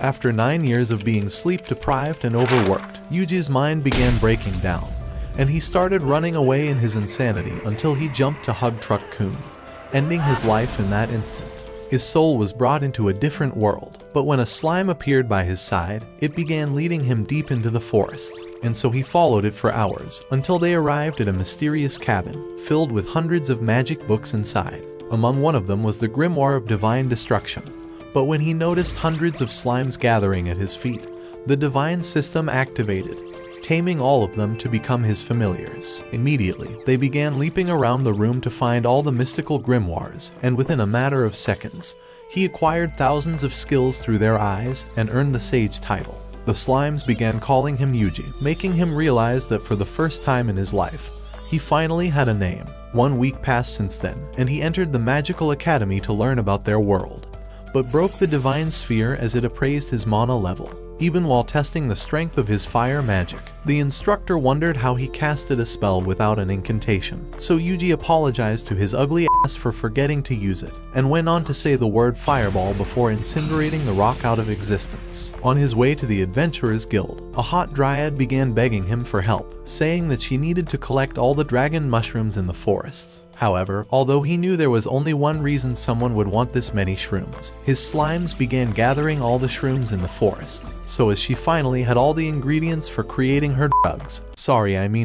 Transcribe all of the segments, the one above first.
After 9 years of being sleep-deprived and overworked, Yuji's mind began breaking down, and he started running away in his insanity until he jumped to hug Truck-kun, ending his life in that instant. His soul was brought into a different world, but when a slime appeared by his side, it began leading him deep into the forest, and so he followed it for hours until they arrived at a mysterious cabin filled with hundreds of magic books inside. Among one of them was the Grimoire of Divine Destruction, but when he noticed hundreds of slimes gathering at his feet, the divine system activated, taming all of them to become his familiars. Immediately, they began leaping around the room to find all the mystical grimoires, and within a matter of seconds, he acquired thousands of skills through their eyes and earned the sage title. The slimes began calling him Yuji, making him realize that for the first time in his life, he finally had a name. 1 week passed since then, and he entered the magical academy to learn about their world, but broke the divine sphere as it appraised his mana level. Even while testing the strength of his fire magic, the instructor wondered how he casted a spell without an incantation. So Yuji apologized to his ugly ass for forgetting to use it, and went on to say the word fireball before incinerating the rock out of existence. On his way to the Adventurers Guild, a hot dryad began begging him for help, saying that she needed to collect all the dragon mushrooms in the forests. However, although he knew there was only one reason someone would want this many shrooms, his slimes began gathering all the shrooms in the forest. So as she finally had all the ingredients for creating her drugs,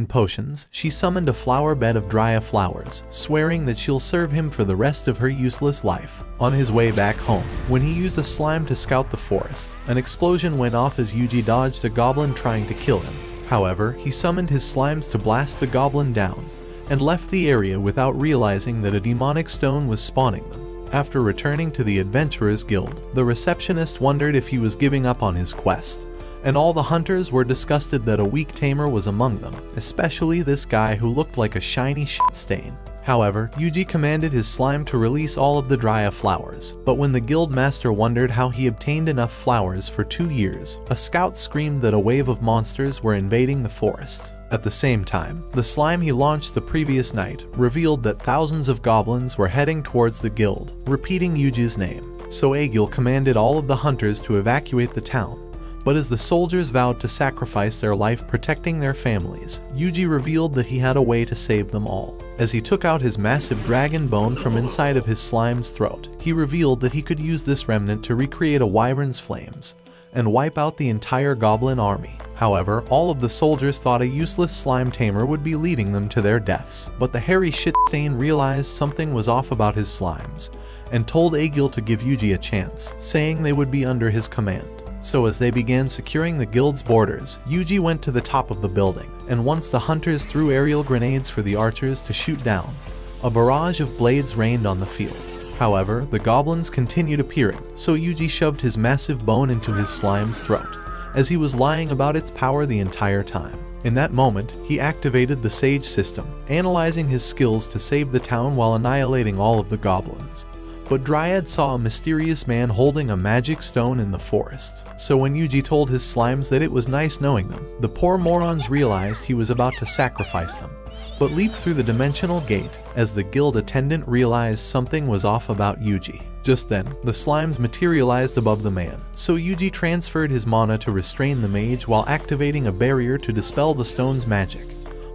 potions, she summoned a flower bed of Drya flowers, swearing that she'll serve him for the rest of her useless life. On his way back home, when he used a slime to scout the forest, an explosion went off as Yuji dodged a goblin trying to kill him. However, he summoned his slimes to blast the goblin down, and left the area without realizing that a demonic stone was spawning them. After returning to the Adventurers Guild, the receptionist wondered if he was giving up on his quest, and all the hunters were disgusted that a weak tamer was among them, especially this guy who looked like a shiny shit stain. However, Yuji commanded his slime to release all of the Drya flowers, but when the guild master wondered how he obtained enough flowers for 2 years, a scout screamed that a wave of monsters were invading the forest. At the same time, the slime he launched the previous night revealed that thousands of goblins were heading towards the guild, repeating Yuji's name. So Aegil commanded all of the hunters to evacuate the town. But as the soldiers vowed to sacrifice their life protecting their families, Yuji revealed that he had a way to save them all. As he took out his massive dragon bone from inside of his slime's throat, he revealed that he could use this remnant to recreate a wyvern's flames and wipe out the entire goblin army. However, all of the soldiers thought a useless slime tamer would be leading them to their deaths, but the hairy shitstain realized something was off about his slimes, and told Aegil to give Yuji a chance, saying they would be under his command. So as they began securing the guild's borders, Yuji went to the top of the building, and once the hunters threw aerial grenades for the archers to shoot down, a barrage of blades rained on the field. However, the goblins continued appearing, so Yuji shoved his massive bone into his slime's throat, as he was lying about its power the entire time. In that moment, he activated the Sage system, analyzing his skills to save the town while annihilating all of the goblins. But Dryad saw a mysterious man holding a magic stone in the forest. So when Yuji told his slimes that it was nice knowing them, the poor morons realized he was about to sacrifice them, but leaped through the dimensional gate as the guild attendant realized something was off about Yuji. Just then, the slimes materialized above the man, so Yuji transferred his mana to restrain the mage while activating a barrier to dispel the stone's magic,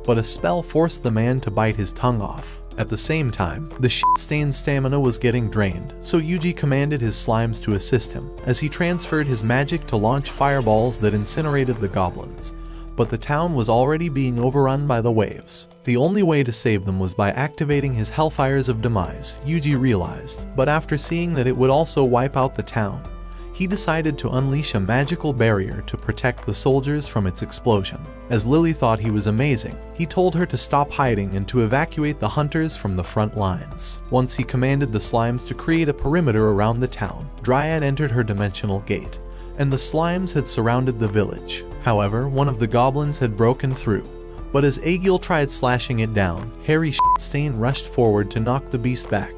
but a spell forced the man to bite his tongue off. At the same time, the shit-stained stamina was getting drained, so Yuji commanded his slimes to assist him, as he transferred his magic to launch fireballs that incinerated the goblins. But the town was already being overrun by the waves. The only way to save them was by activating his Hellfires of Demise, Yuji realized, but after seeing that it would also wipe out the town, he decided to unleash a magical barrier to protect the soldiers from its explosion. As Lily thought he was amazing, he told her to stop hiding and to evacuate the hunters from the front lines. Once he commanded the slimes to create a perimeter around the town, Dryad entered her dimensional gate, and the slimes had surrounded the village. However, one of the goblins had broken through, but as Aegil tried slashing it down, hairy shitstain rushed forward to knock the beast back,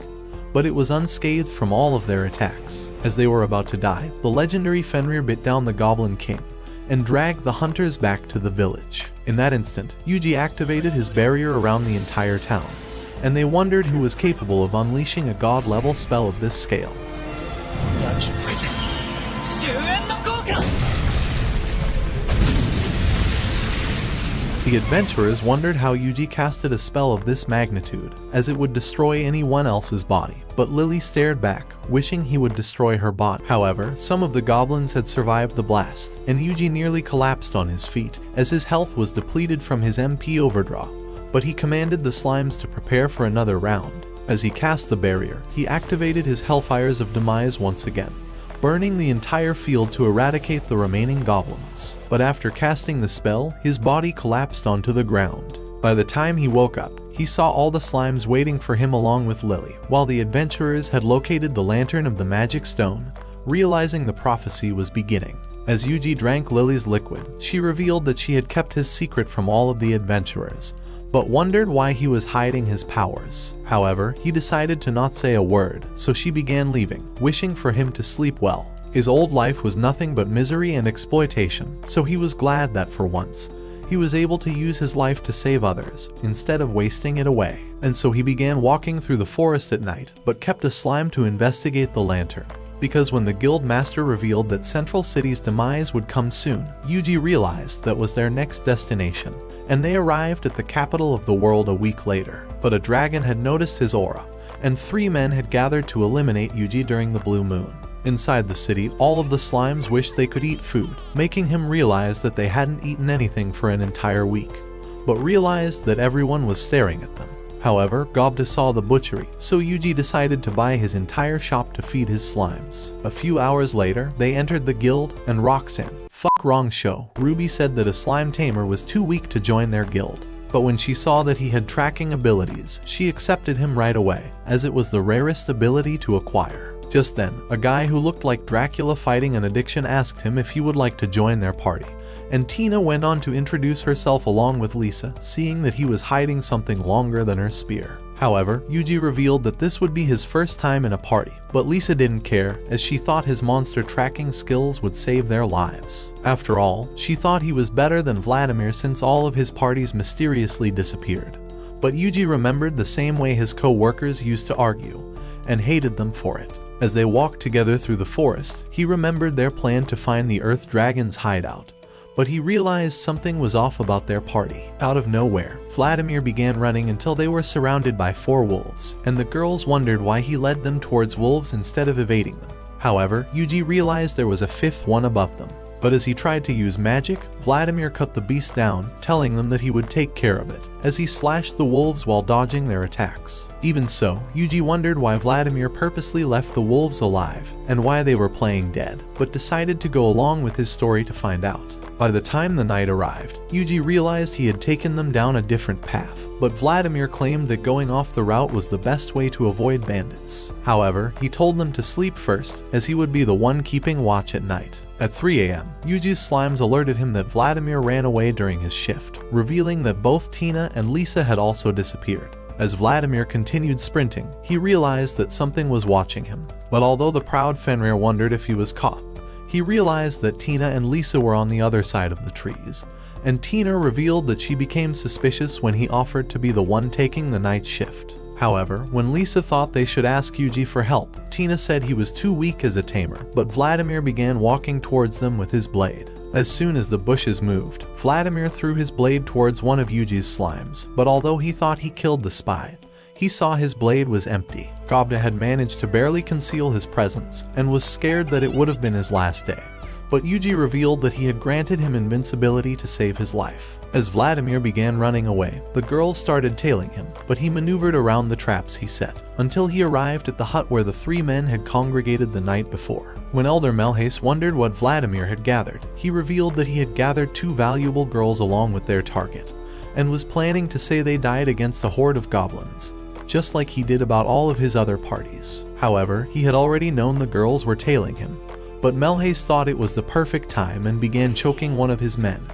but it was unscathed from all of their attacks. As they were about to die, the legendary Fenrir bit down the Goblin King and dragged the hunters back to the village. In that instant, Yuji activated his barrier around the entire town, and they wondered who was capable of unleashing a god-level spell of this scale. The adventurers wondered how Yuji casted a spell of this magnitude, as it would destroy anyone else's body, but Lily stared back, wishing he would destroy her body. However, some of the goblins had survived the blast, and Yuji nearly collapsed on his feet, as his health was depleted from his MP overdraw, but he commanded the slimes to prepare for another round. As he cast the barrier, he activated his Hellfires of Demise once again, burning the entire field to eradicate the remaining goblins. But after casting the spell, his body collapsed onto the ground. By the time he woke up, he saw all the slimes waiting for him along with Lily, while the adventurers had located the lantern of the magic stone, realizing the prophecy was beginning. As Yuji drank Lily's liquid, she revealed that she had kept his secret from all of the adventurers, but wondered why he was hiding his powers. However, he decided to not say a word, so she began leaving, wishing for him to sleep well. His old life was nothing but misery and exploitation, so he was glad that for once, he was able to use his life to save others, instead of wasting it away. And so he began walking through the forest at night, but kept a slime to investigate the lantern. Because when the guild master revealed that Central City's demise would come soon, Yuji realized that was their next destination, and they arrived at the capital of the world a week later. But a dragon had noticed his aura, and 3 men had gathered to eliminate Yuji during the blue moon. Inside the city, all of the slimes wished they could eat food, making him realize that they hadn't eaten anything for an entire week, but realized that everyone was staring at them. However, Gobta saw the butchery, so Yuji decided to buy his entire shop to feed his slimes. A few hours later, they entered the guild, and Roxanne, wrong show, Ruby said that a slime tamer was too weak to join their guild. But when she saw that he had tracking abilities, she accepted him right away, as it was the rarest ability to acquire. Just then, a guy who looked like Dracula fighting an addiction asked him if he would like to join their party, and Tina went on to introduce herself along with Lisa, seeing that he was hiding something longer than her spear. However, Yuji revealed that this would be his first time in a party, but Lisa didn't care, as she thought his monster tracking skills would save their lives. After all, she thought he was better than Vladimir since all of his parties mysteriously disappeared. But Yuji remembered the same way his co-workers used to argue, and hated them for it. As they walked together through the forest, he remembered their plan to find the Earth Dragon's hideout. But he realized something was off about their party. Out of nowhere, Vladimir began running until they were surrounded by 4 wolves, and the girls wondered why he led them towards wolves instead of evading them. However, Yuji realized there was a 5th one above them. But as he tried to use magic, Vladimir cut the beast down, telling them that he would take care of it, as he slashed the wolves while dodging their attacks. Even so, Yuji wondered why Vladimir purposely left the wolves alive, and why they were playing dead, but decided to go along with his story to find out. By the time the night arrived, Yuji realized he had taken them down a different path, but Vladimir claimed that going off the route was the best way to avoid bandits. However, he told them to sleep first, as he would be the one keeping watch at night. At 3 a.m., Yuji's slimes alerted him that Vladimir ran away during his shift, revealing that both Tina and Lisa had also disappeared. As Vladimir continued sprinting, he realized that something was watching him. But although the proud Fenrir wondered if he was caught, he realized that Tina and Lisa were on the other side of the trees, and Tina revealed that she became suspicious when he offered to be the one taking the night shift. However, when Lisa thought they should ask Yuji for help, Tina said he was too weak as a tamer, but Vladimir began walking towards them with his blade. As soon as the bushes moved, Vladimir threw his blade towards one of Yuji's slimes, but although he thought he killed the spy, he saw his blade was empty. Gobta had managed to barely conceal his presence, and was scared that it would have been his last day. But Yuji revealed that he had granted him invincibility to save his life. As Vladimir began running away, the girls started tailing him, but he maneuvered around the traps he set, until he arrived at the hut where the 3 men had congregated the night before. When Elder Melhace wondered what Vladimir had gathered, he revealed that he had gathered 2 valuable girls along with their target, and was planning to say they died against a horde of goblins, just like he did about all of his other parties. However, he had already known the girls were tailing him, but Melhace thought it was the perfect time and began choking one of his men,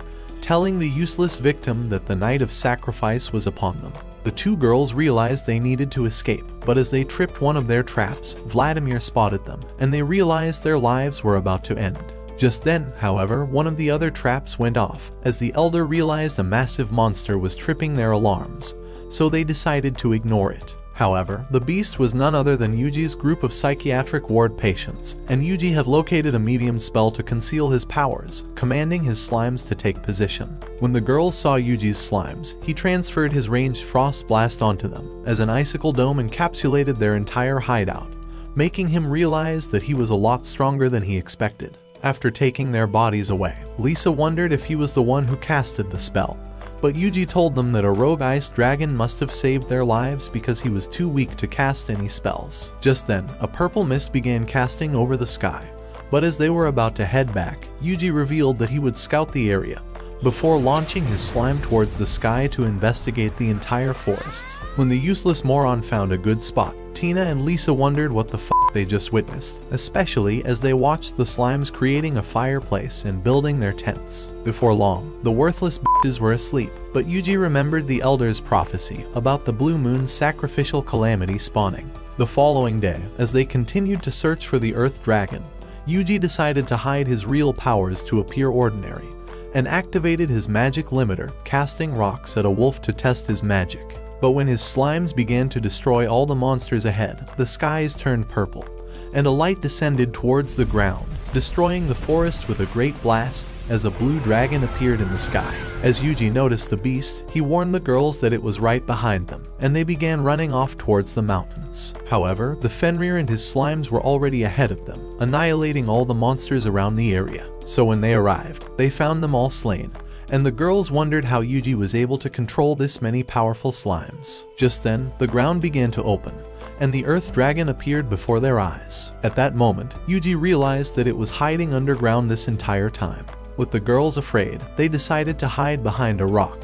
telling the useless victim that the night of sacrifice was upon them. The 2 girls realized they needed to escape, but as they tripped one of their traps, Vladimir spotted them, and they realized their lives were about to end. Just then, however, one of the other traps went off, as the elder realized a massive monster was tripping their alarms, so they decided to ignore it. However, the beast was none other than Yuji's group of psychiatric ward patients, and Yuji had located a medium spell to conceal his powers, commanding his slimes to take position. When the girls saw Yuji's slimes, he transferred his ranged frost blast onto them, as an icicle dome encapsulated their entire hideout, making him realize that he was a lot stronger than he expected. After taking their bodies away, Lisa wondered if he was the one who casted the spell, but Yuji told them that a rogue ice dragon must have saved their lives because he was too weak to cast any spells. Just then, a purple mist began casting over the sky, but as they were about to head back, Yuji revealed that he would scout the area before launching his slime towards the sky to investigate the entire forest. When the useless moron found a good spot, Tina and Lisa wondered what the f they just witnessed, especially as they watched the slimes creating a fireplace and building their tents. Before long, the worthless bitches were asleep, but Yuji remembered the elder's prophecy about the blue moon's sacrificial calamity spawning. The following day, as they continued to search for the earth dragon, Yuji decided to hide his real powers to appear ordinary, and activated his magic limiter, casting rocks at a wolf to test his magic. But when his slimes began to destroy all the monsters ahead, the skies turned purple, and a light descended towards the ground, destroying the forest with a great blast as a blue dragon appeared in the sky. As Yuji noticed the beast, he warned the girls that it was right behind them, and they began running off towards the mountains. However, the Fenrir and his slimes were already ahead of them, annihilating all the monsters around the area. So when they arrived, they found them all slain, and the girls wondered how Yuji was able to control this many powerful slimes. Just then, the ground began to open, and the earth dragon appeared before their eyes. At that moment, Yuji realized that it was hiding underground this entire time. With the girls afraid, they decided to hide behind a rock,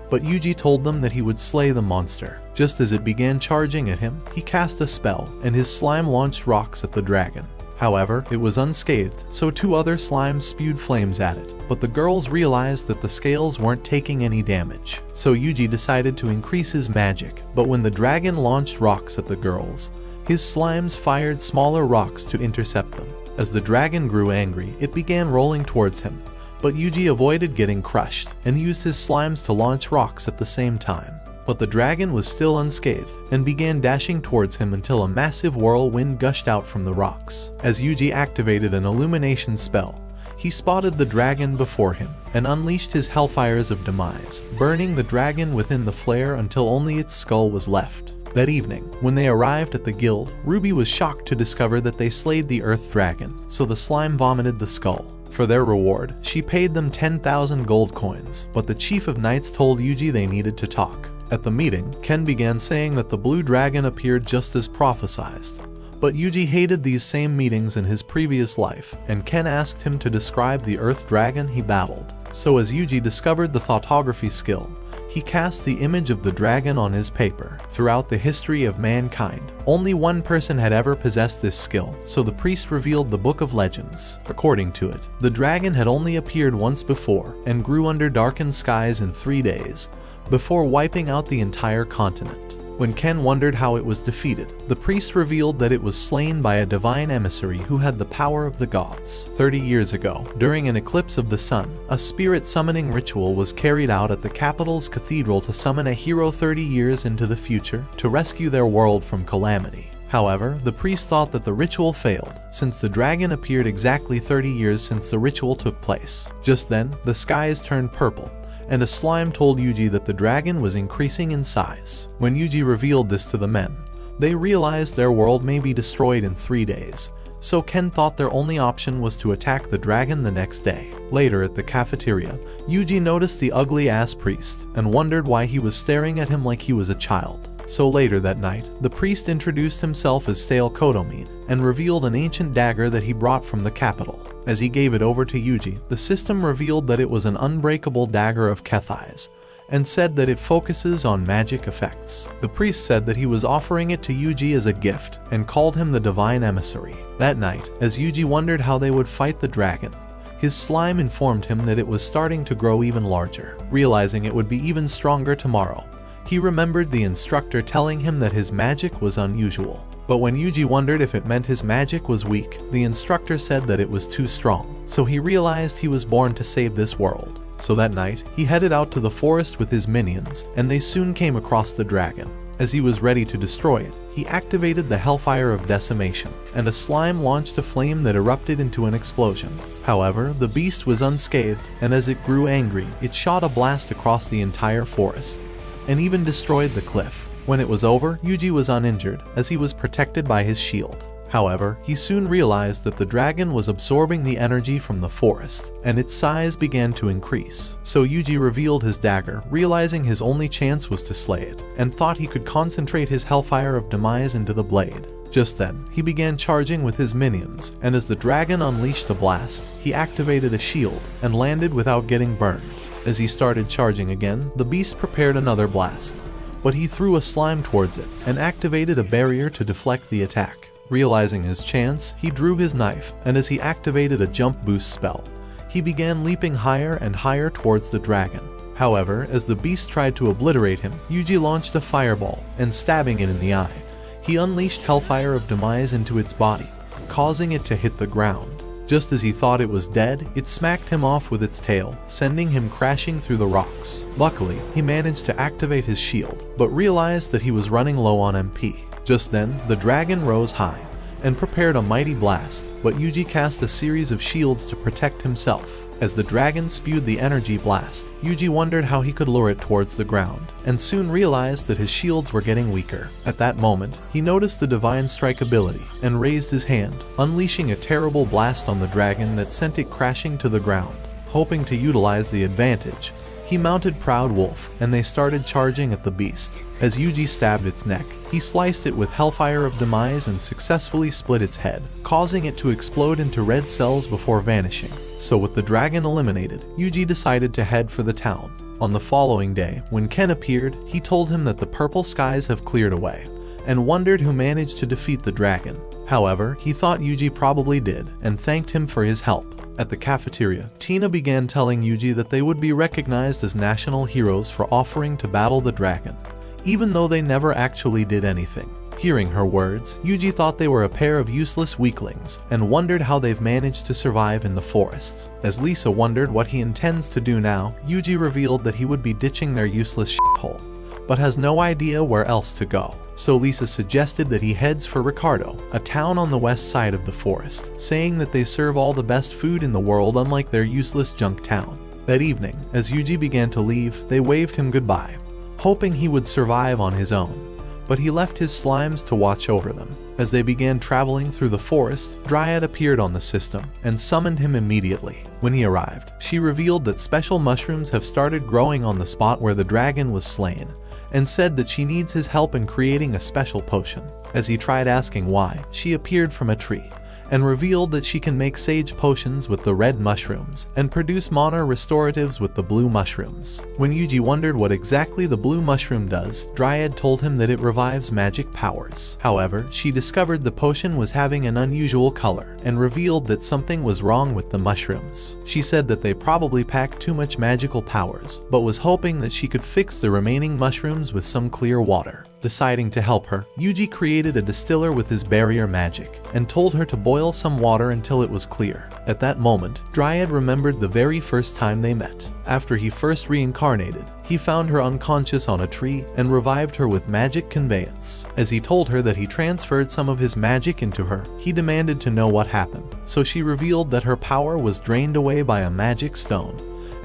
but Yuji told them that he would slay the monster. Just as it began charging at him, he cast a spell, and his slime launched rocks at the dragon. However, it was unscathed, so two other slimes spewed flames at it, but the girls realized that the scales weren't taking any damage. So Yuji decided to increase his magic, but when the dragon launched rocks at the girls, his slimes fired smaller rocks to intercept them. As the dragon grew angry, it began rolling towards him, but Yuji avoided getting crushed and used his slimes to launch rocks at the same time. But the dragon was still unscathed and began dashing towards him until a massive whirlwind gushed out from the rocks. As Yuji activated an illumination spell, he spotted the dragon before him and unleashed his hellfires of demise, burning the dragon within the flare until only its skull was left. That evening, when they arrived at the guild, Ruby was shocked to discover that they slayed the earth dragon, so the slime vomited the skull. For their reward, she paid them 10,000 gold coins, but the chief of knights told Yuji they needed to talk. At the meeting, Ken began saying that the blue dragon appeared just as prophesized. But Yuji hated these same meetings in his previous life, and Ken asked him to describe the earth dragon he battled. So as Yuji discovered the thoughtography skill, he cast the image of the dragon on his paper. Throughout the history of mankind, only one person had ever possessed this skill, so the priest revealed the Book of Legends. According to it, the dragon had only appeared once before and grew under darkened skies in 3 days, before wiping out the entire continent. When Ken wondered how it was defeated, the priest revealed that it was slain by a divine emissary who had the power of the gods. 30 years ago, during an eclipse of the sun, a spirit summoning ritual was carried out at the capital's cathedral to summon a hero 30 years into the future to rescue their world from calamity. However, the priest thought that the ritual failed, since the dragon appeared exactly 30 years since the ritual took place. Just then, the skies turned purple, and a slime told Yuji that the dragon was increasing in size. When Yuji revealed this to the men, they realized their world may be destroyed in 3 days, so Ken thought their only option was to attack the dragon the next day. Later at the cafeteria, Yuji noticed the ugly-ass priest and wondered why he was staring at him like he was a child. So later that night, the priest introduced himself as Stale Kodomine and revealed an ancient dagger that he brought from the capital. As he gave it over to Yuji, the system revealed that it was an unbreakable dagger of Kethai's, and said that it focuses on magic effects. The priest said that he was offering it to Yuji as a gift, and called him the divine emissary. That night, as Yuji wondered how they would fight the dragon, his slime informed him that it was starting to grow even larger. Realizing it would be even stronger tomorrow, he remembered the instructor telling him that his magic was unusual. But when Yuji wondered if it meant his magic was weak, the instructor said that it was too strong, so he realized he was born to save this world. So that night, he headed out to the forest with his minions, and they soon came across the dragon. As he was ready to destroy it, he activated the Hellfire of Decimation, and a slime launched a flame that erupted into an explosion. However, the beast was unscathed, and as it grew angry, it shot a blast across the entire forest, and even destroyed the cliff. When it was over, Yuji was uninjured, as he was protected by his shield. However, he soon realized that the dragon was absorbing the energy from the forest, and its size began to increase. So Yuji revealed his dagger, realizing his only chance was to slay it, and thought he could concentrate his Hellfire of Demise into the blade. Just then, he began charging with his minions, and as the dragon unleashed a blast, he activated a shield, and landed without getting burned. As he started charging again, the beast prepared another blast, but he threw a slime towards it, and activated a barrier to deflect the attack. Realizing his chance, he drew his knife, and as he activated a jump boost spell, he began leaping higher and higher towards the dragon. However, as the beast tried to obliterate him, Yuji launched a fireball, and stabbing it in the eye, he unleashed Hellfire of Demise into its body, causing it to hit the ground. Just as he thought it was dead, it smacked him off with its tail, sending him crashing through the rocks. Luckily, he managed to activate his shield, but realized that he was running low on MP. Just then, the dragon rose high, and prepared a mighty blast, but Yuji cast a series of shields to protect himself. As the dragon spewed the energy blast, Yuji wondered how he could lure it towards the ground, and soon realized that his shields were getting weaker. At that moment, he noticed the Divine Strike ability, and raised his hand, unleashing a terrible blast on the dragon that sent it crashing to the ground. Hoping to utilize the advantage, he mounted Proud Wolf, and they started charging at the beast. As Yuji stabbed its neck, he sliced it with Hellfire of Demise and successfully split its head, causing it to explode into red cells before vanishing. So with the dragon eliminated, Yuji decided to head for the town. On the following day, when Ken appeared, he told him that the purple skies have cleared away, and wondered who managed to defeat the dragon. However, he thought Yuji probably did, and thanked him for his help. At the cafeteria, Tina began telling Yuji that they would be recognized as national heroes for offering to battle the dragon, even though they never actually did anything. Hearing her words, Yuji thought they were a pair of useless weaklings, and wondered how they've managed to survive in the forests. As Lisa wondered what he intends to do now, Yuji revealed that he would be ditching their useless shithole, but has no idea where else to go. So Lisa suggested that he heads for Ricardo, a town on the west side of the forest, saying that they serve all the best food in the world unlike their useless junk town. That evening, as Yuji began to leave, they waved him goodbye, hoping he would survive on his own, but he left his slimes to watch over them. As they began traveling through the forest, Dryad appeared on the system, and summoned him immediately. When he arrived, she revealed that special mushrooms have started growing on the spot where the dragon was slain, and said that she needs his help in creating a special potion. As he tried asking why, she appeared from a tree, and revealed that she can make sage potions with the red mushrooms, and produce mana restoratives with the blue mushrooms. When Yuji wondered what exactly the blue mushroom does, Dryad told him that it revives magic powers. However, she discovered the potion was having an unusual color, and revealed that something was wrong with the mushrooms. She said that they probably packed too much magical powers, but was hoping that she could fix the remaining mushrooms with some clear water. Deciding to help her, Yuji created a distiller with his barrier magic, and told her to boil some water until it was clear. At that moment, Dryad remembered the very first time they met. After he first reincarnated, he found her unconscious on a tree and revived her with magic conveyance. As he told her that he transferred some of his magic into her, he demanded to know what happened. So she revealed that her power was drained away by a magic stone,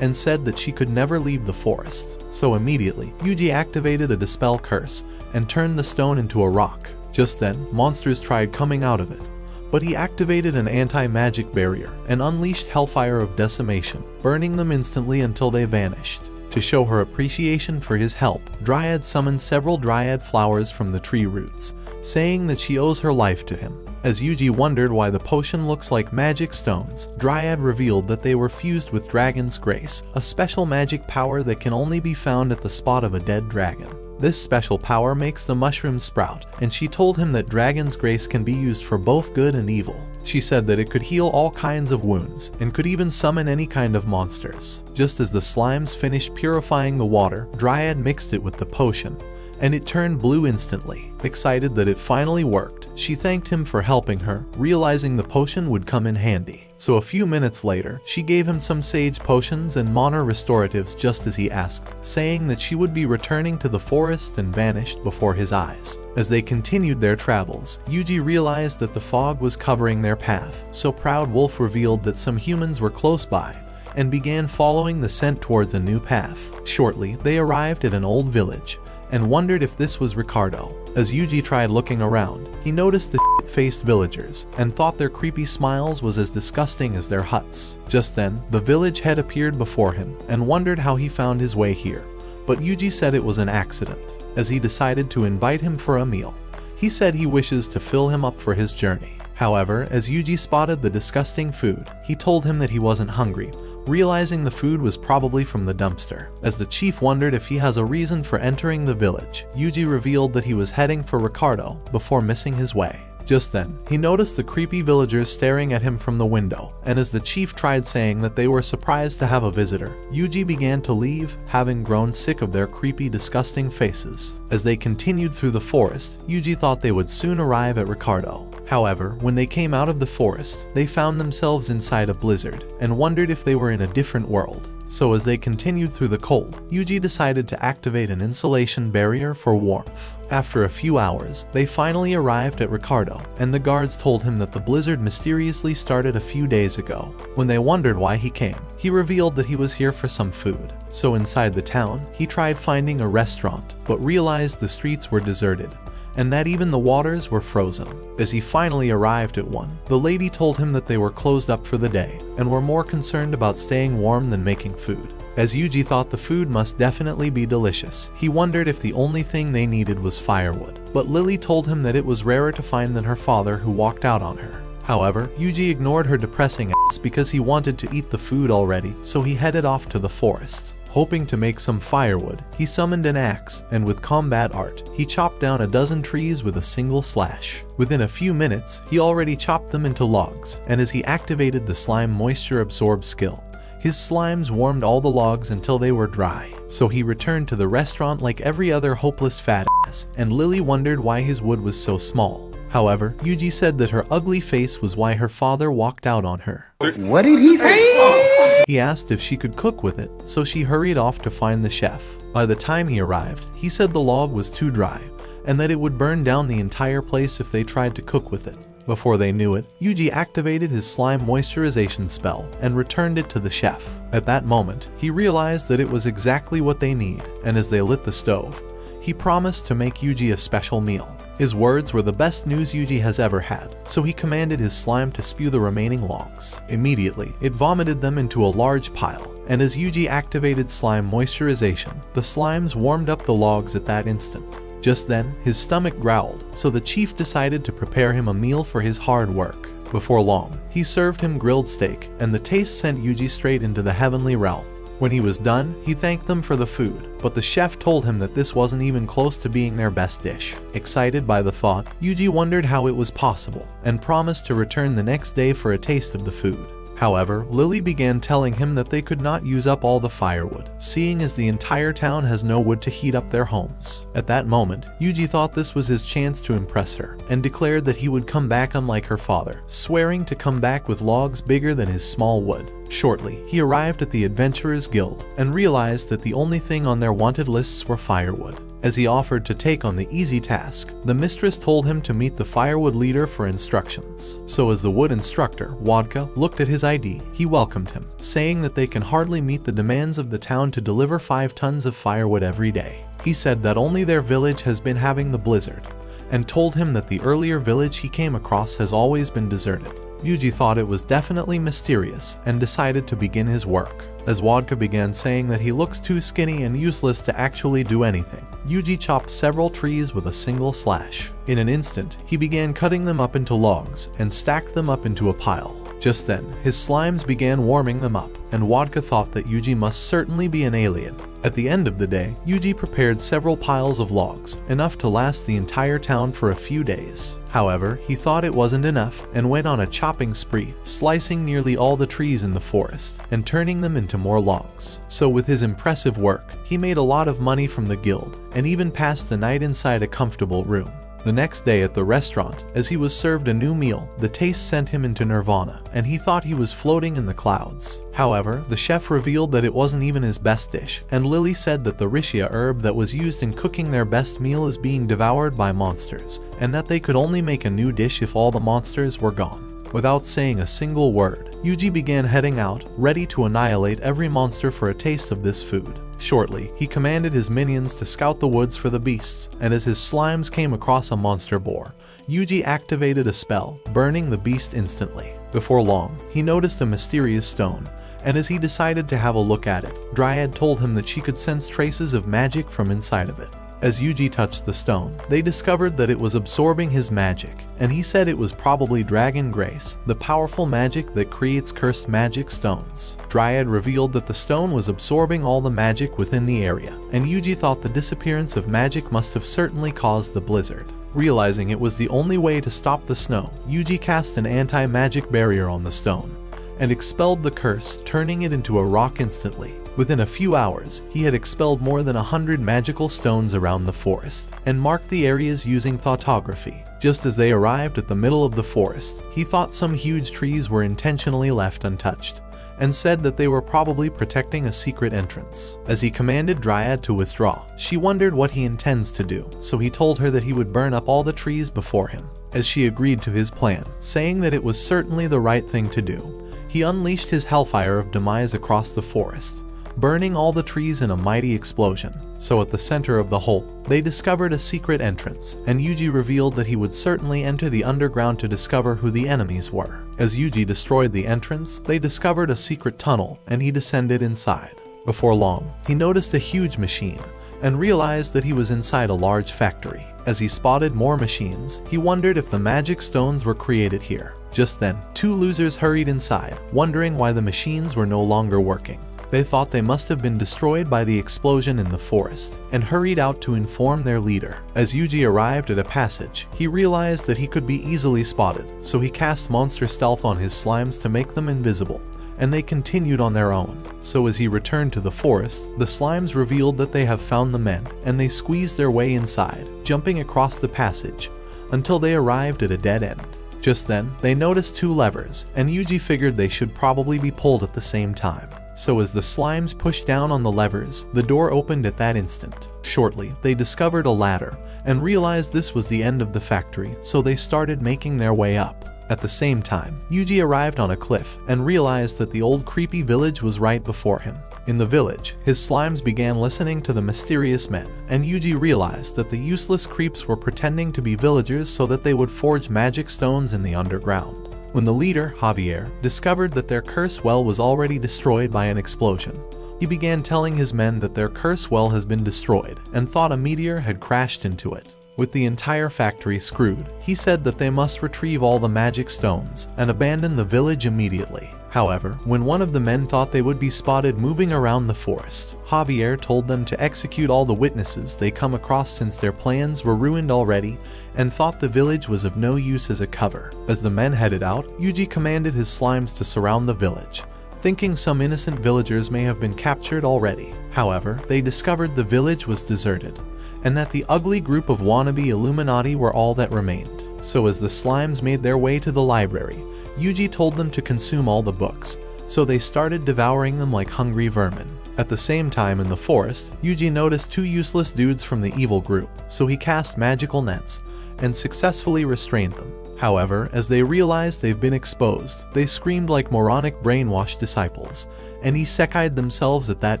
and said that she could never leave the forest. So immediately, Yuji activated a dispel curse and turned the stone into a rock. Just then, monsters tried coming out of it, but he activated an anti-magic barrier and unleashed Hellfire of Decimation, burning them instantly until they vanished. To show her appreciation for his help, Dryad summoned several dryad flowers from the tree roots, saying that she owes her life to him. As Yuji wondered why the potion looks like magic stones, Dryad revealed that they were fused with Dragon's Grace, a special magic power that can only be found at the spot of a dead dragon. This special power makes the mushrooms sprout, and she told him that Dragon's Grace can be used for both good and evil. She said that it could heal all kinds of wounds, and could even summon any kind of monsters. Just as the slimes finished purifying the water, Dryad mixed it with the potion, and it turned blue instantly. Excited that it finally worked, she thanked him for helping her, realizing the potion would come in handy. So a few minutes later, she gave him some sage potions and mana restoratives just as he asked, saying that she would be returning to the forest, and vanished before his eyes. As they continued their travels, Yuji realized that the fog was covering their path, so Proud Wolf revealed that some humans were close by, and began following the scent towards a new path. Shortly, they arrived at an old village, and wondered if this was Ricardo. As Yuji tried looking around, he noticed the shit-faced villagers, and thought their creepy smiles was as disgusting as their huts. Just then, the village head appeared before him, and wondered how he found his way here. But Yuji said it was an accident, as he decided to invite him for a meal. He said he wishes to fill him up for his journey. However, as Yuji spotted the disgusting food, he told him that he wasn't hungry, realizing the food was probably from the dumpster. As the chief wondered if he has a reason for entering the village, Yuji revealed that he was heading for Ricardo before missing his way. Just then, he noticed the creepy villagers staring at him from the window, and as the chief tried saying that they were surprised to have a visitor, Yuji began to leave, having grown sick of their creepy, disgusting faces. As they continued through the forest, Yuji thought they would soon arrive at Ricardo. However, when they came out of the forest, they found themselves inside a blizzard, and wondered if they were in a different world. So as they continued through the cold, Yuji decided to activate an insulation barrier for warmth. After a few hours, they finally arrived at Ricardo, and the guards told him that the blizzard mysteriously started a few days ago. When they wondered why he came, he revealed that he was here for some food. So inside the town, he tried finding a restaurant, but realized the streets were deserted, and that even the waters were frozen. As he finally arrived at one, the lady told him that they were closed up for the day, and were more concerned about staying warm than making food. As Yuji thought the food must definitely be delicious, he wondered if the only thing they needed was firewood. But Lily told him that it was rarer to find than her father, who walked out on her. However, Yuji ignored her depressing ass because he wanted to eat the food already, so he headed off to the forest. Hoping to make some firewood, he summoned an axe, and with combat art, he chopped down a dozen trees with a single slash. Within a few minutes, he already chopped them into logs, and as he activated the slime moisture absorb skill, his slimes warmed all the logs until they were dry. So he returned to the restaurant like every other hopeless fat ass, and Lily wondered why his wood was so small. However, Yuji said that her ugly face was why her father walked out on her. What did he say? He asked if she could cook with it, so she hurried off to find the chef. By the time he arrived, he said the log was too dry, and that it would burn down the entire place if they tried to cook with it. Before they knew it, Yuji activated his slime moisturization spell and returned it to the chef. At that moment, he realized that it was exactly what they need, and as they lit the stove, he promised to make Yuji a special meal. His words were the best news Yuji has ever had, so he commanded his slime to spew the remaining logs. Immediately, it vomited them into a large pile, and as Yuji activated slime moisturization, the slimes warmed up the logs at that instant. Just then, his stomach growled, so the chief decided to prepare him a meal for his hard work. Before long, he served him grilled steak, and the taste sent Yuji straight into the heavenly realm. When he was done, he thanked them for the food, but the chef told him that this wasn't even close to being their best dish. Excited by the thought, Yuji wondered how it was possible, and promised to return the next day for a taste of the food. However, Lily began telling him that they could not use up all the firewood, seeing as the entire town has no wood to heat up their homes. At that moment, Yuji thought this was his chance to impress her, and declared that he would come back unlike her father, swearing to come back with logs bigger than his small wood. Shortly, he arrived at the Adventurers Guild, and realized that the only thing on their wanted lists were firewood. As he offered to take on the easy task, the mistress told him to meet the firewood leader for instructions. So as the wood instructor, Wodka, looked at his ID, he welcomed him, saying that they can hardly meet the demands of the town to deliver 5 tons of firewood every day. He said that only their village has been having the blizzard, and told him that the earlier village he came across has always been deserted. Yuji thought it was definitely mysterious, and decided to begin his work. As Wodka began saying that he looks too skinny and useless to actually do anything, Yuji chopped several trees with a single slash. In an instant, he began cutting them up into logs, and stacked them up into a pile. Just then, his slimes began warming them up, and Wodka thought that Yuji must certainly be an alien. At the end of the day, Yuji prepared several piles of logs, enough to last the entire town for a few days. However, he thought it wasn't enough, and went on a chopping spree, slicing nearly all the trees in the forest, and turning them into more logs. So with his impressive work, he made a lot of money from the guild, and even passed the night inside a comfortable room. The next day at the restaurant, as he was served a new meal, the taste sent him into nirvana, and he thought he was floating in the clouds. However, the chef revealed that it wasn't even his best dish, and Lily said that the rishia herb that was used in cooking their best meal is being devoured by monsters, and that they could only make a new dish if all the monsters were gone. Without saying a single word, Yuji began heading out, ready to annihilate every monster for a taste of this food. Shortly, he commanded his minions to scout the woods for the beasts, and as his slimes came across a monster boar, Yuji activated a spell, burning the beast instantly. Before long, he noticed a mysterious stone, and as he decided to have a look at it, Dryad told him that she could sense traces of magic from inside of it. As Yuji touched the stone, they discovered that it was absorbing his magic, and he said it was probably Dragon Grace, the powerful magic that creates cursed magic stones. Dryad revealed that the stone was absorbing all the magic within the area, and Yuji thought the disappearance of magic must have certainly caused the blizzard. Realizing it was the only way to stop the snow, Yuji cast an anti-magic barrier on the stone, and expelled the curse, turning it into a rock instantly. Within a few hours, he had expelled more than 100 magical stones around the forest, and marked the areas using thoughtography. Just as they arrived at the middle of the forest, he thought some huge trees were intentionally left untouched, and said that they were probably protecting a secret entrance. As he commanded Dryad to withdraw, she wondered what he intends to do, so he told her that he would burn up all the trees before him. As she agreed to his plan, saying that it was certainly the right thing to do, he unleashed his hellfire of demise across the forest, burning all the trees in a mighty explosion. So at the center of the hole, they discovered a secret entrance, and Yuji revealed that he would certainly enter the underground to discover who the enemies were. As Yuji destroyed the entrance, they discovered a secret tunnel, and he descended inside. Before long, he noticed a huge machine, and realized that he was inside a large factory. As he spotted more machines, he wondered if the magic stones were created here. Just then, two losers hurried inside, wondering why the machines were no longer working. They thought they must have been destroyed by the explosion in the forest, and hurried out to inform their leader. As Yuji arrived at a passage, he realized that he could be easily spotted, so he cast monster stealth on his slimes to make them invisible, and they continued on their own. So as he returned to the forest, the slimes revealed that they have found the men, and they squeezed their way inside, jumping across the passage, until they arrived at a dead end. Just then, they noticed two levers, and Yuji figured they should probably be pulled at the same time. So as the slimes pushed down on the levers, the door opened at that instant. Shortly, they discovered a ladder, and realized this was the end of the factory, so they started making their way up. At the same time, Yuji arrived on a cliff, and realized that the old creepy village was right before him. In the village, his slimes began listening to the mysterious men, and Yuji realized that the useless creeps were pretending to be villagers so that they would forge magic stones in the underground. When the leader, Javier, discovered that their curse well was already destroyed by an explosion, he began telling his men that their curse well has been destroyed, and thought a meteor had crashed into it. With the entire factory screwed, he said that they must retrieve all the magic stones, and abandon the village immediately. However, when one of the men thought they would be spotted moving around the forest, Javier told them to execute all the witnesses they come across since their plans were ruined already, and thought the village was of no use as a cover. As the men headed out, Yuji commanded his slimes to surround the village, thinking some innocent villagers may have been captured already. However, they discovered the village was deserted, and that the ugly group of wannabe Illuminati were all that remained. So as the slimes made their way to the library, Yuji told them to consume all the books, so they started devouring them like hungry vermin. At the same time in the forest, Yuji noticed two useless dudes from the evil group, so he cast magical nets, and successfully restrained them. However, as they realized they've been exposed, they screamed like moronic brainwashed disciples, and isekai'd themselves at that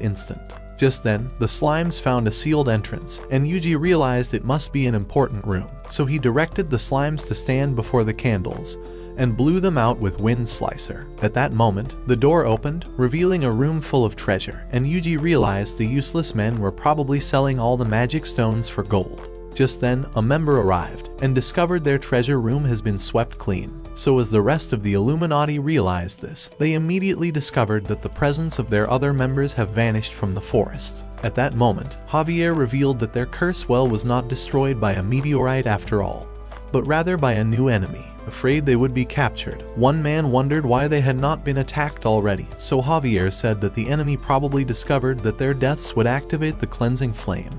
instant. Just then, the slimes found a sealed entrance, and Yuji realized it must be an important room, so he directed the slimes to stand before the candles, and blew them out with Wind Slicer. At that moment, the door opened, revealing a room full of treasure, and Yuji realized the useless men were probably selling all the magic stones for gold. Just then, a member arrived, and discovered their treasure room has been swept clean. So as the rest of the Illuminati realized this, they immediately discovered that the presence of their other members have vanished from the forest. At that moment, Javier revealed that their curse well was not destroyed by a meteorite after all, but rather by a new enemy. Afraid they would be captured, one man wondered why they had not been attacked already, so Javier said that the enemy probably discovered that their deaths would activate the cleansing flame,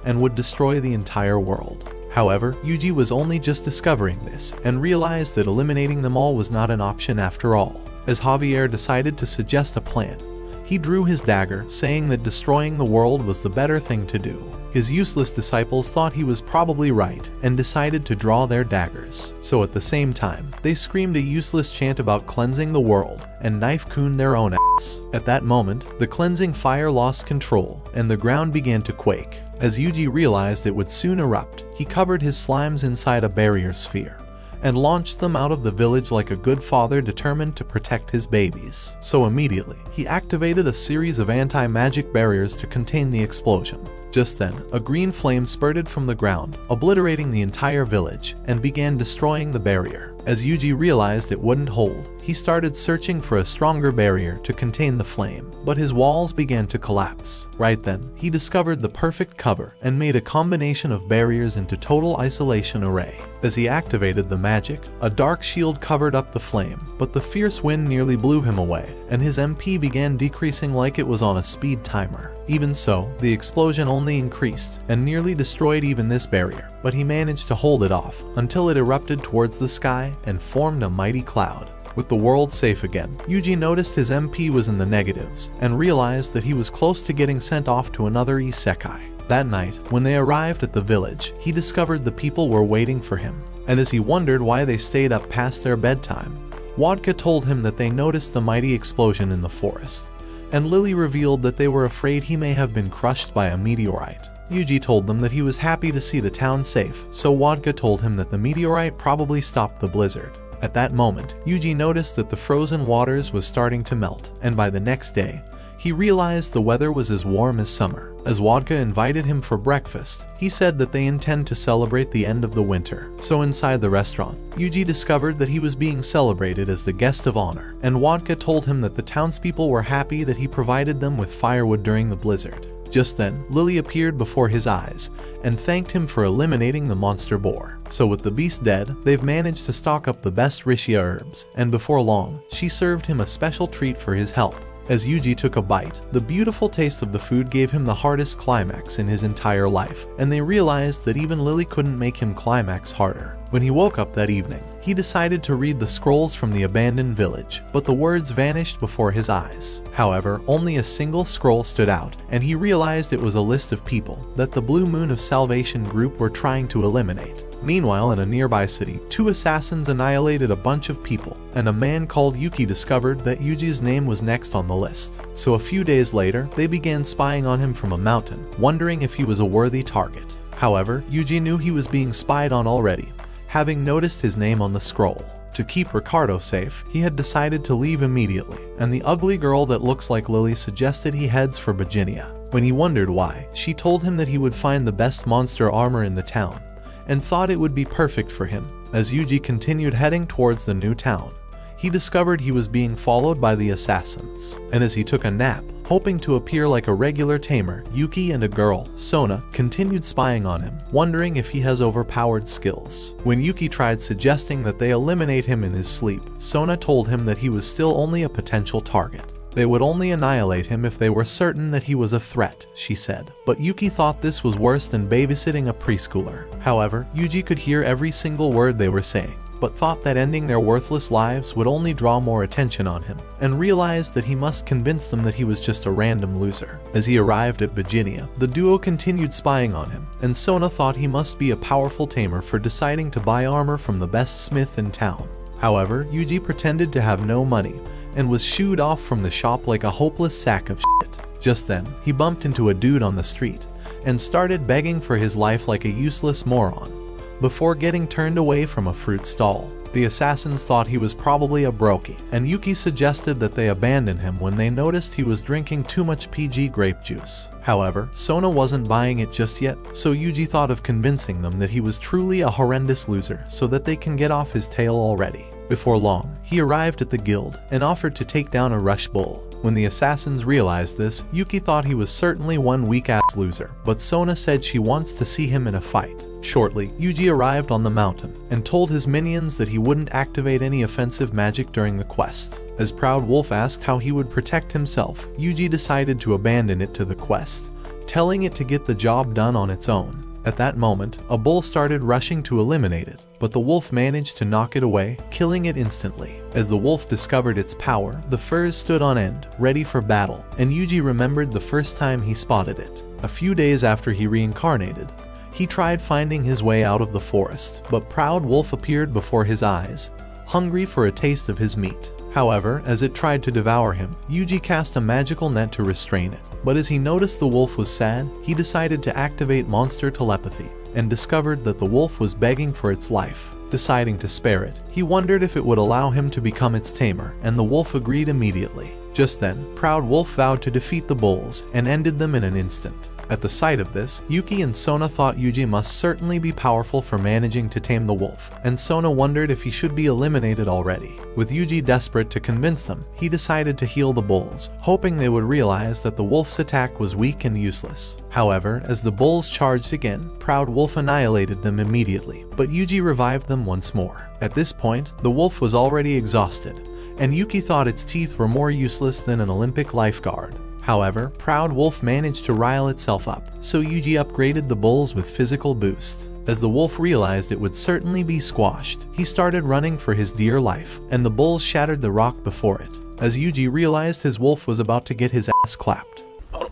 and would destroy the entire world. However, Yuji was only just discovering this and realized that eliminating them all was not an option after all. As Javier decided to suggest a plan, he drew his dagger, saying that destroying the world was the better thing to do. His useless disciples thought he was probably right and decided to draw their daggers. So at the same time, they screamed a useless chant about cleansing the world and knife-kun their own ass. At that moment, the cleansing fire lost control and the ground began to quake. As Yuji realized it would soon erupt, he covered his slimes inside a barrier sphere and launched them out of the village like a good father determined to protect his babies. So immediately, he activated a series of anti-magic barriers to contain the explosion. Just then, a green flame spurted from the ground, obliterating the entire village, and began destroying the barrier. As Yuji realized it wouldn't hold, he started searching for a stronger barrier to contain the flame, but his walls began to collapse. Right then, he discovered the perfect cover and made a combination of barriers into total isolation array. As he activated the magic, a dark shield covered up the flame, but the fierce wind nearly blew him away, and his MP began decreasing like it was on a speed timer. Even so, the explosion only increased and nearly destroyed even this barrier, but he managed to hold it off until it erupted towards the sky and formed a mighty cloud. With the world safe again, Yuji noticed his MP was in the negatives and realized that he was close to getting sent off to another isekai. That night, when they arrived at the village, he discovered the people were waiting for him, and as he wondered why they stayed up past their bedtime, Wadka told him that they noticed the mighty explosion in the forest, and Lily revealed that they were afraid he may have been crushed by a meteorite. Yuji told them that he was happy to see the town safe, so Wadka told him that the meteorite probably stopped the blizzard. At that moment, Yuji noticed that the frozen waters was starting to melt, and by the next day, he realized the weather was as warm as summer. As Wadka invited him for breakfast, he said that they intend to celebrate the end of the winter. So inside the restaurant, Yuji discovered that he was being celebrated as the guest of honor, and Wadka told him that the townspeople were happy that he provided them with firewood during the blizzard. Just then, Lily appeared before his eyes and thanked him for eliminating the monster boar. So with the beast dead, they've managed to stock up the best Rishia herbs, and before long, she served him a special treat for his help. As Yuji took a bite, the beautiful taste of the food gave him the hardest climax in his entire life, and they realized that even Lily couldn't make him climax harder. When he woke up that evening, he decided to read the scrolls from the abandoned village, but the words vanished before his eyes. However, only a single scroll stood out, and he realized it was a list of people that the Blue Moon of Salvation group were trying to eliminate. Meanwhile, in a nearby city, 2 assassins annihilated a bunch of people, and a man called Yuki discovered that Yuji's name was next on the list. So a few days later, they began spying on him from a mountain, wondering if he was a worthy target. However, Yuji knew he was being spied on already, having noticed his name on the scroll. To keep Ricardo safe, he had decided to leave immediately, and the ugly girl that looks like Lily suggested he heads for Virginia. When he wondered why, she told him that he would find the best monster armor in the town, and thought it would be perfect for him. As Yuji continued heading towards the new town, he discovered he was being followed by the assassins, and as he took a nap, hoping to appear like a regular tamer, Yuki and a girl, Sona, continued spying on him, wondering if he has overpowered skills. When Yuki tried suggesting that they eliminate him in his sleep, Sona told him that he was still only a potential target. They would only annihilate him if they were certain that he was a threat, she said. But Yuki thought this was worse than babysitting a preschooler. However, Yuji could hear every single word they were saying, but thought that ending their worthless lives would only draw more attention on him, and realized that he must convince them that he was just a random loser. As he arrived at Virginia, the duo continued spying on him, and Sona thought he must be a powerful tamer for deciding to buy armor from the best smith in town. However, Yuji pretended to have no money, and was shooed off from the shop like a hopeless sack of shit. Just then, he bumped into a dude on the street, and started begging for his life like a useless moron, before getting turned away from a fruit stall. The assassins thought he was probably a brokey, and Yuki suggested that they abandon him when they noticed he was drinking too much PG grape juice. However, Sona wasn't buying it just yet, so Yuji thought of convincing them that he was truly a horrendous loser so that they can get off his tail already. Before long, he arrived at the guild and offered to take down a rush bull. When the assassins realized this, Yuki thought he was certainly one weak-ass loser, but Sona said she wants to see him in a fight. Shortly, Yuji arrived on the mountain and told his minions that he wouldn't activate any offensive magic during the quest. As Proud Wolf asked how he would protect himself, Yuji decided to abandon it to the quest, telling it to get the job done on its own. At that moment, a bull started rushing to eliminate it, but the wolf managed to knock it away, killing it instantly. As the wolf discovered its power, the furs stood on end, ready for battle, and Yuji remembered the first time he spotted it. A few days after he reincarnated, he tried finding his way out of the forest, but Proud Wolf appeared before his eyes, hungry for a taste of his meat. However, as it tried to devour him, Yuji cast a magical net to restrain it. But as he noticed the wolf was sad, he decided to activate monster telepathy and discovered that the wolf was begging for its life. Deciding to spare it, he wondered if it would allow him to become its tamer, and the wolf agreed immediately. Just then, Proud Wolf vowed to defeat the bulls and ended them in an instant. At the sight of this, Yuki and Sona thought Yuji must certainly be powerful for managing to tame the wolf, and Sona wondered if he should be eliminated already. With Yuji desperate to convince them, he decided to heal the bulls, hoping they would realize that the wolf's attack was weak and useless. However, as the bulls charged again, Proud Wolf annihilated them immediately, but Yuji revived them once more. At this point, the wolf was already exhausted, and Yuki thought its teeth were more useless than an Olympic lifeguard. However, Proud Wolf managed to rile itself up, so Yuji upgraded the bulls with physical boost. As the wolf realized it would certainly be squashed, he started running for his dear life, and the bulls shattered the rock before it. As Yuji realized his wolf was about to get his ass clapped,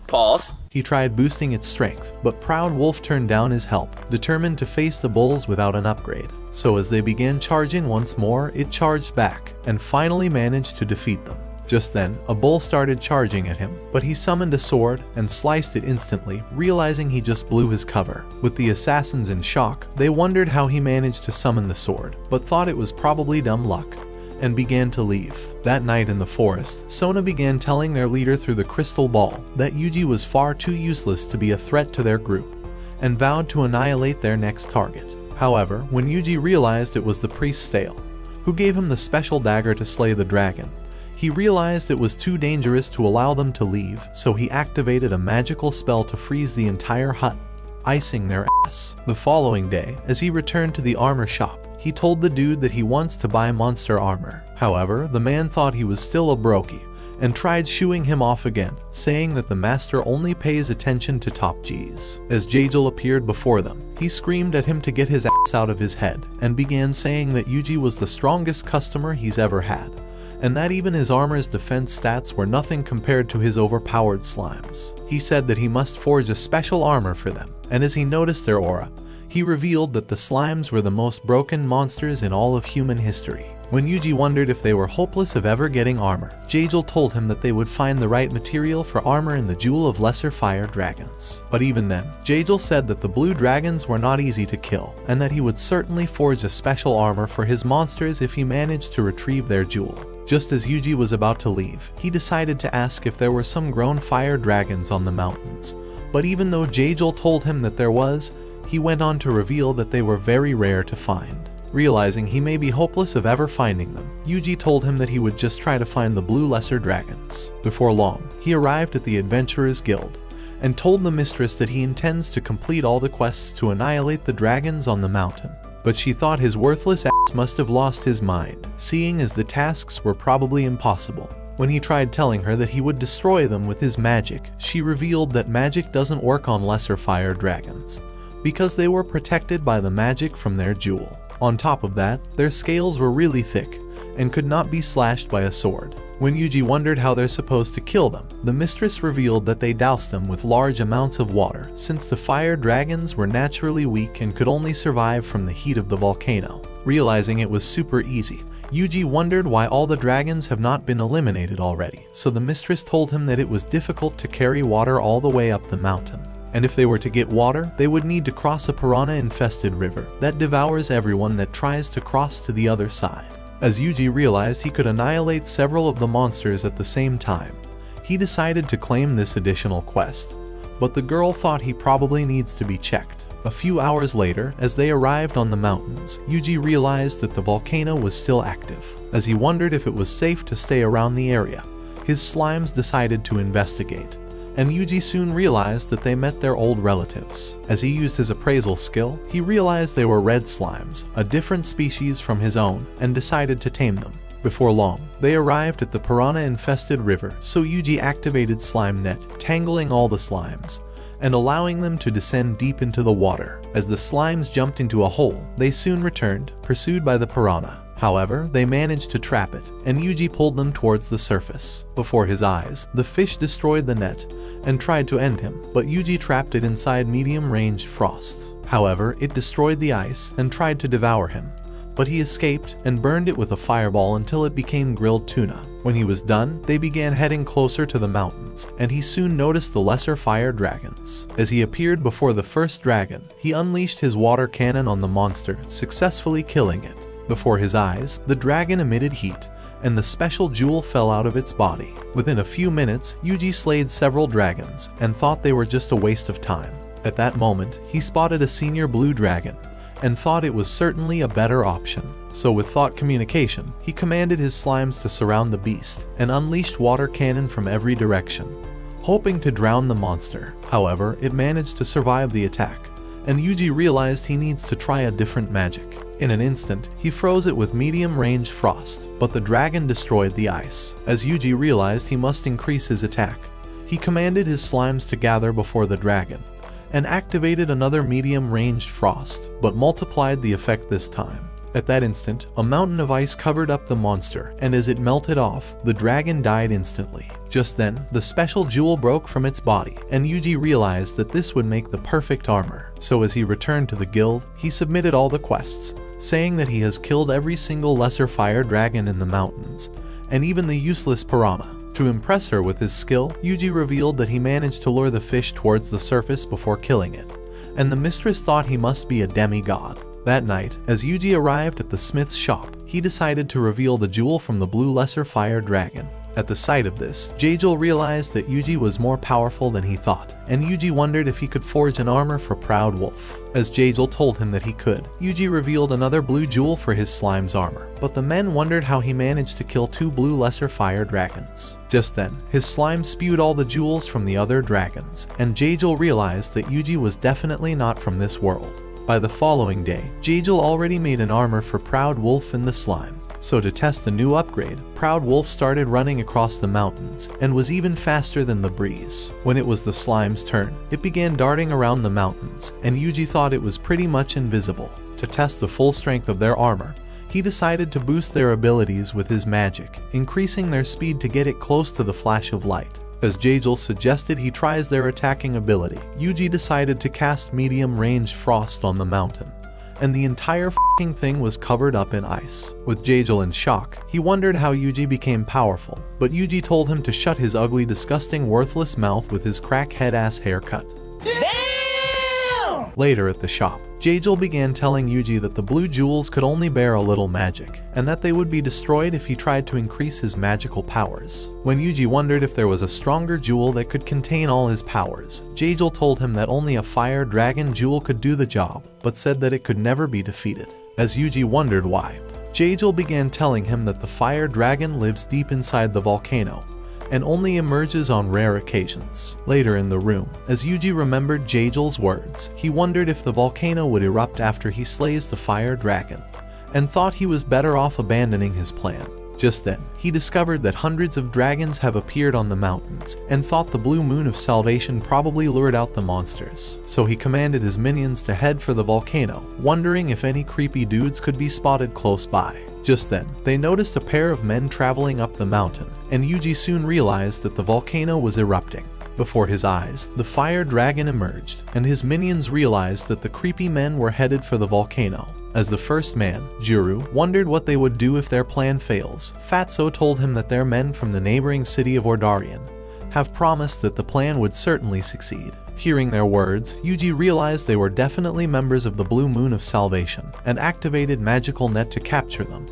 Pause. he tried boosting its strength, but Proud Wolf turned down his help, determined to face the bulls without an upgrade. So as they began charging once more, it charged back, and finally managed to defeat them. Just then, a bull started charging at him, but he summoned a sword and sliced it instantly, realizing he just blew his cover. With the assassins in shock, they wondered how he managed to summon the sword, but thought it was probably dumb luck, and began to leave. That night in the forest, Sona began telling their leader through the crystal ball that Yuji was far too useless to be a threat to their group, and vowed to annihilate their next target. However, when Yuji realized it was the priest Stale, who gave him the special dagger to slay the dragon, he realized it was too dangerous to allow them to leave, so he activated a magical spell to freeze the entire hut, icing their ass. The following day, as he returned to the armor shop, he told the dude that he wants to buy monster armor. However, the man thought he was still a brokey, and tried shooing him off again, saying that the master only pays attention to top Gs. As Jagel appeared before them, he screamed at him to get his ass out of his head, and began saying that Yuji was the strongest customer he's ever had, and that even his armor's defense stats were nothing compared to his overpowered slimes. He said that he must forge a special armor for them, and as he noticed their aura, he revealed that the slimes were the most broken monsters in all of human history. When Yuji wondered if they were hopeless of ever getting armor, Jagel told him that they would find the right material for armor in the Jewel of Lesser Fire Dragons. But even then, Jagel said that the blue dragons were not easy to kill, and that he would certainly forge a special armor for his monsters if he managed to retrieve their jewel. Just as Yuji was about to leave, he decided to ask if there were some grown fire dragons on the mountains. But even though Jagel told him that there was, he went on to reveal that they were very rare to find. Realizing he may be hopeless of ever finding them, Yuji told him that he would just try to find the blue lesser dragons. Before long, he arrived at the Adventurers Guild, and told the mistress that he intends to complete all the quests to annihilate the dragons on the mountain. But she thought his worthless ass must have lost his mind, seeing as the tasks were probably impossible. When he tried telling her that he would destroy them with his magic, she revealed that magic doesn't work on lesser fire dragons, because they were protected by the magic from their jewel. On top of that, their scales were really thick, and could not be slashed by a sword. When Yuji wondered how they're supposed to kill them, the mistress revealed that they doused them with large amounts of water, since the fire dragons were naturally weak and could only survive from the heat of the volcano. Realizing it was super easy, Yuji wondered why all the dragons have not been eliminated already, so the mistress told him that it was difficult to carry water all the way up the mountain. And if they were to get water, they would need to cross a piranha-infested river that devours everyone that tries to cross to the other side. As Yuji realized he could annihilate several of the monsters at the same time, he decided to claim this additional quest. But the girl thought he probably needs to be checked. A few hours later, as they arrived on the mountains, Yuji realized that the volcano was still active. As he wondered if it was safe to stay around the area, his slimes decided to investigate, and Yuji soon realized that they met their old relatives. As he used his appraisal skill, he realized they were red slimes, a different species from his own, and decided to tame them. Before long, they arrived at the piranha-infested river, so Yuji activated Slime Net, tangling all the slimes, and allowing them to descend deep into the water. As the slimes jumped into a hole, they soon returned, pursued by the piranha. However, they managed to trap it, and Yuji pulled them towards the surface. Before his eyes, the fish destroyed the net and tried to end him, but Yuji trapped it inside medium-range frost. However, it destroyed the ice and tried to devour him, but he escaped and burned it with a fireball until it became grilled tuna. When he was done, they began heading closer to the mountains, and he soon noticed the lesser fire dragons. As he appeared before the first dragon, he unleashed his water cannon on the monster, successfully killing it. Before his eyes, the dragon emitted heat, and the special jewel fell out of its body. Within a few minutes, Yuji slayed several dragons, and thought they were just a waste of time. At that moment, he spotted a senior blue dragon, and thought it was certainly a better option. So with thought communication, he commanded his slimes to surround the beast, and unleashed water cannon from every direction, hoping to drown the monster. However, it managed to survive the attack, and Yuji realized he needs to try a different magic. In an instant, he froze it with medium-range frost, but the dragon destroyed the ice. As Yuji realized he must increase his attack, he commanded his slimes to gather before the dragon, and activated another medium-ranged frost, but multiplied the effect this time. At that instant, a mountain of ice covered up the monster, and as it melted off, the dragon died instantly. Just then, the special jewel broke from its body, and Yuji realized that this would make the perfect armor. So as he returned to the guild, he submitted all the quests, saying that he has killed every single lesser fire dragon in the mountains, and even the useless piranha. To impress her with his skill, Yuji revealed that he managed to lure the fish towards the surface before killing it, and the mistress thought he must be a demigod. That night, as Yuji arrived at the smith's shop, he decided to reveal the jewel from the blue lesser fire dragon. At the sight of this, Jajal realized that Yuji was more powerful than he thought, and Yuji wondered if he could forge an armor for Proud Wolf. As Jajal told him that he could, Yuji revealed another blue jewel for his slime's armor, but the men wondered how he managed to kill 2 blue lesser fire dragons. Just then, his slime spewed all the jewels from the other dragons, and Jajal realized that Yuji was definitely not from this world. By the following day, Jajal already made an armor for Proud Wolf in the slime. So to test the new upgrade, Proud Wolf started running across the mountains, and was even faster than the breeze. When it was the slime's turn, it began darting around the mountains, and Yuji thought it was pretty much invisible. To test the full strength of their armor, he decided to boost their abilities with his magic, increasing their speed to get it close to the flash of light. As Jajal suggested he tries their attacking ability, Yuji decided to cast medium-range frost on the mountain, and the entire f***ing thing was covered up in ice. With Jajal in shock, he wondered how Yuji became powerful, but Yuji told him to shut his ugly, disgusting, worthless mouth with his crackhead-ass haircut. Damn! Later at the shop, Jajal began telling Yuji that the blue jewels could only bear a little magic, and that they would be destroyed if he tried to increase his magical powers. When Yuji wondered if there was a stronger jewel that could contain all his powers, Jajal told him that only a fire dragon jewel could do the job, but said that it could never be defeated. As Yuji wondered why, Jajal began telling him that the fire dragon lives deep inside the volcano, and only emerges on rare occasions. Later in the room, as Yuji remembered Jajal's words, he wondered if the volcano would erupt after he slays the fire dragon, and thought he was better off abandoning his plan. Just then, he discovered that hundreds of dragons have appeared on the mountains, and thought the blue moon of salvation probably lured out the monsters. So he commanded his minions to head for the volcano, wondering if any creepy dudes could be spotted close by. Just then, they noticed a pair of men traveling up the mountain, and Yuji soon realized that the volcano was erupting. Before his eyes, the fire dragon emerged, and his minions realized that the creepy men were headed for the volcano. As the first man, Juru, wondered what they would do if their plan fails, Fatso told him that their men from the neighboring city of Ordarian have promised that the plan would certainly succeed. Hearing their words, Yuji realized they were definitely members of the Blue Moon of Salvation, and activated magical net to capture them.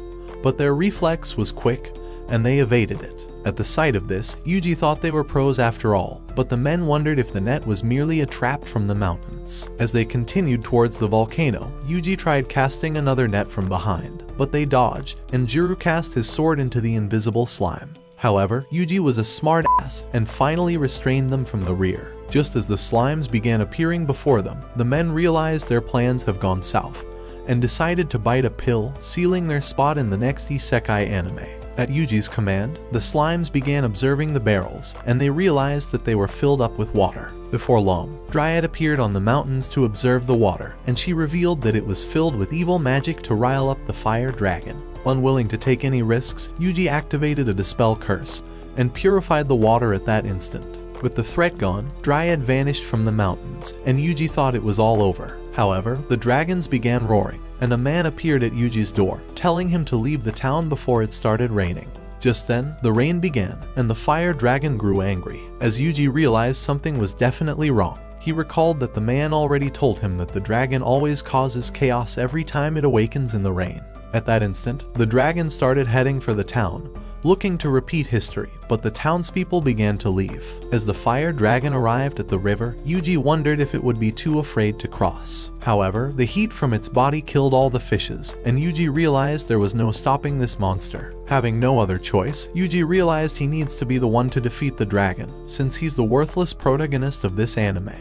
But their reflex was quick, and they evaded it. At the sight of this, Yuji thought they were pros after all, but the men wondered if the net was merely a trap from the mountains. As they continued towards the volcano, Yuji tried casting another net from behind, but they dodged, and Juru cast his sword into the invisible slime. However, Yuji was a smart ass, and finally restrained them from the rear. Just as the slimes began appearing before them, the men realized their plans have gone south, and decided to bite a pill, sealing their spot in the next isekai anime. At Yuji's command, the slimes began observing the barrels, and they realized that they were filled up with water. Before long, Dryad appeared on the mountains to observe the water, and she revealed that it was filled with evil magic to rile up the fire dragon. Unwilling to take any risks, Yuji activated a dispel curse and purified the water at that instant. With the threat gone, Dryad vanished from the mountains, and Yuji thought it was all over. However, the dragons began roaring, and a man appeared at Yuji's door, telling him to leave the town before it started raining. Just then, the rain began, and the fire dragon grew angry. As Yuji realized something was definitely wrong, he recalled that the man already told him that the dragon always causes chaos every time it awakens in the rain. At that instant, the dragon started heading for the town, looking to repeat history, but the townspeople began to leave. As the fire dragon arrived at the river, Yuji wondered if it would be too afraid to cross. However, the heat from its body killed all the fishes, and Yuji realized there was no stopping this monster. Having no other choice, Yuji realized he needs to be the one to defeat the dragon, since he's the worthless protagonist of this anime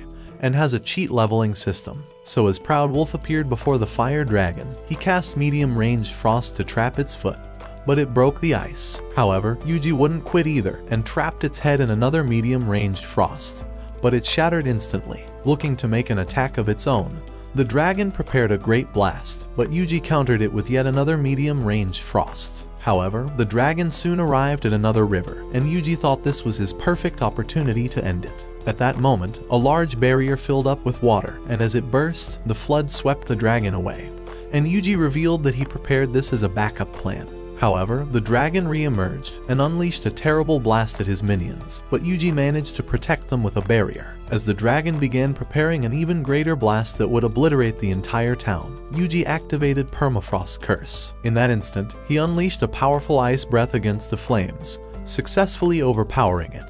and has a cheat leveling system. So as Proud Wolf appeared before the fire dragon, he cast medium-range frost to trap its foot, but it broke the ice. However, Yuji wouldn't quit either and trapped its head in another medium-ranged frost, but it shattered instantly. Looking to make an attack of its own, the dragon prepared a great blast, but Yuji countered it with yet another medium-range frost. However, the dragon soon arrived at another river, and Yuji thought this was his perfect opportunity to end it. At that moment, a large barrier filled up with water, and as it burst, the flood swept the dragon away, and Yuji revealed that he prepared this as a backup plan. However, the dragon re-emerged and unleashed a terrible blast at his minions, but Yuji managed to protect them with a barrier. As the dragon began preparing an even greater blast that would obliterate the entire town, Yuji activated Permafrost Curse. In that instant, he unleashed a powerful ice breath against the flames, successfully overpowering it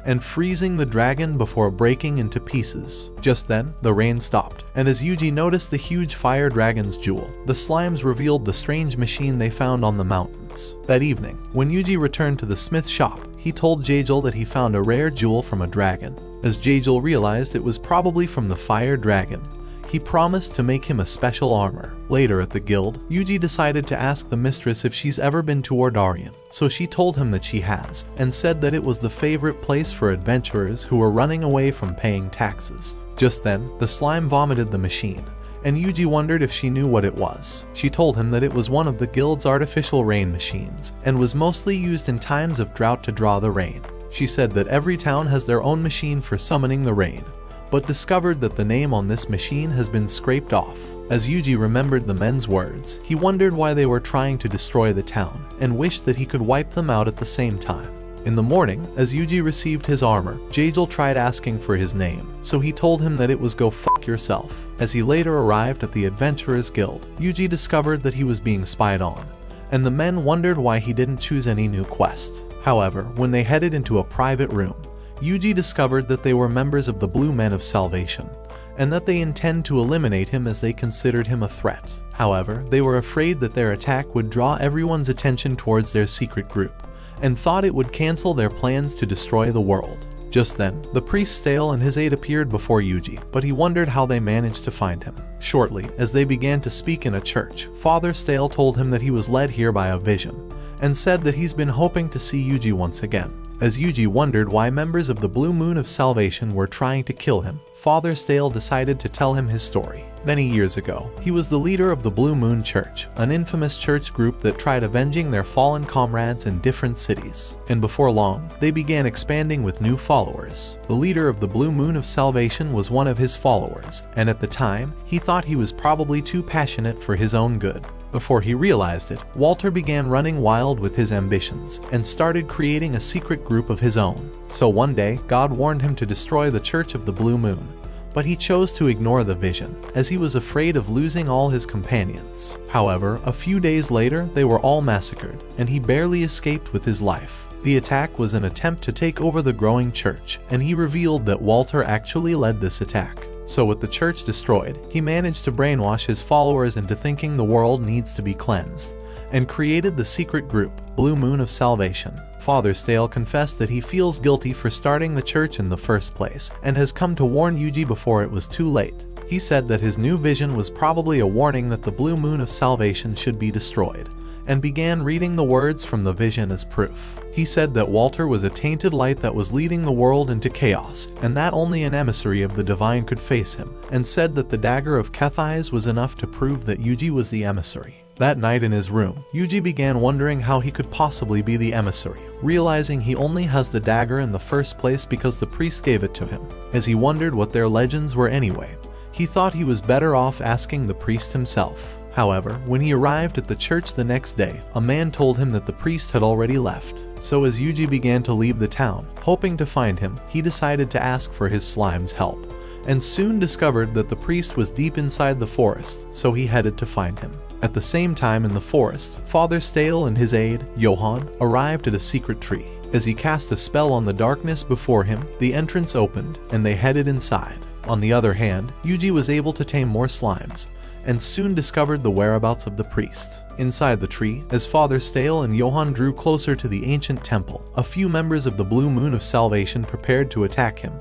and freezing the dragon before breaking into pieces. Just then, the rain stopped, and as Yuji noticed the huge fire dragon's jewel, the slimes revealed the strange machine they found on the mountains. That evening, when Yuji returned to the smith shop, he told Jajal that he found a rare jewel from a dragon. As Jajal realized it was probably from the fire dragon, he promised to make him a special armor. Later at the guild, Yuji decided to ask the mistress if she's ever been to Ordarian, so she told him that she has, and said that it was the favorite place for adventurers who were running away from paying taxes. Just then, the slime vomited the machine, and Yuji wondered if she knew what it was. She told him that it was one of the guild's artificial rain machines, and was mostly used in times of drought to draw the rain. She said that every town has their own machine for summoning the rain, but discovered that the name on this machine has been scraped off. As Yuji remembered the men's words, he wondered why they were trying to destroy the town, and wished that he could wipe them out at the same time. In the morning, as Yuji received his armor, Jajal tried asking for his name, so he told him that it was "Go fuck yourself." As he later arrived at the Adventurers Guild, Yuji discovered that he was being spied on, and the men wondered why he didn't choose any new quest. However, when they headed into a private room, Yuji discovered that they were members of the Blue Men of Salvation, and that they intend to eliminate him as they considered him a threat. However, they were afraid that their attack would draw everyone's attention towards their secret group, and thought it would cancel their plans to destroy the world. Just then, the priest Stale and his aide appeared before Yuji, but he wondered how they managed to find him. Shortly, as they began to speak in a church, Father Stale told him that he was led here by a vision, and said that he's been hoping to see Yuji once again. As Yuji wondered why members of the Blue Moon of Salvation were trying to kill him, Father Stale decided to tell him his story. Many years ago, he was the leader of the Blue Moon Church, an infamous church group that tried avenging their fallen comrades in different cities. And before long, they began expanding with new followers. The leader of the Blue Moon of Salvation was one of his followers, and at the time, he thought he was probably too passionate for his own good. Before he realized it, Walter began running wild with his ambitions and started creating a secret group of his own. So one day, God warned him to destroy the Church of the Blue Moon, but he chose to ignore the vision, as he was afraid of losing all his companions. However, a few days later, they were all massacred, and he barely escaped with his life. The attack was an attempt to take over the growing church, and he revealed that Walter actually led this attack. So with the church destroyed, he managed to brainwash his followers into thinking the world needs to be cleansed, and created the secret group, Blue Moon of Salvation. Father Stale confessed that he feels guilty for starting the church in the first place, and has come to warn Yuji before it was too late. He said that his new vision was probably a warning that the Blue Moon of Salvation should be destroyed, and began reading the words from the vision as proof. He said that Walter was a tainted light that was leading the world into chaos, and that only an emissary of the divine could face him, and said that the dagger of Kethais was enough to prove that Yuji was the emissary. That night in his room, Yuji began wondering how he could possibly be the emissary, realizing he only has the dagger in the first place because the priest gave it to him. As he wondered what their legends were anyway, he thought he was better off asking the priest himself. However, when he arrived at the church the next day, a man told him that the priest had already left. So as Yuji began to leave the town, hoping to find him, he decided to ask for his slime's help, and soon discovered that the priest was deep inside the forest, so he headed to find him. At the same time in the forest, Father Stale and his aide, Johann, arrived at a secret tree. As he cast a spell on the darkness before him, the entrance opened, and they headed inside. On the other hand, Yuji was able to tame more slimes, and soon discovered the whereabouts of the priest. Inside the tree, as Father Stale and Johann drew closer to the ancient temple, a few members of the Blue Moon of Salvation prepared to attack him,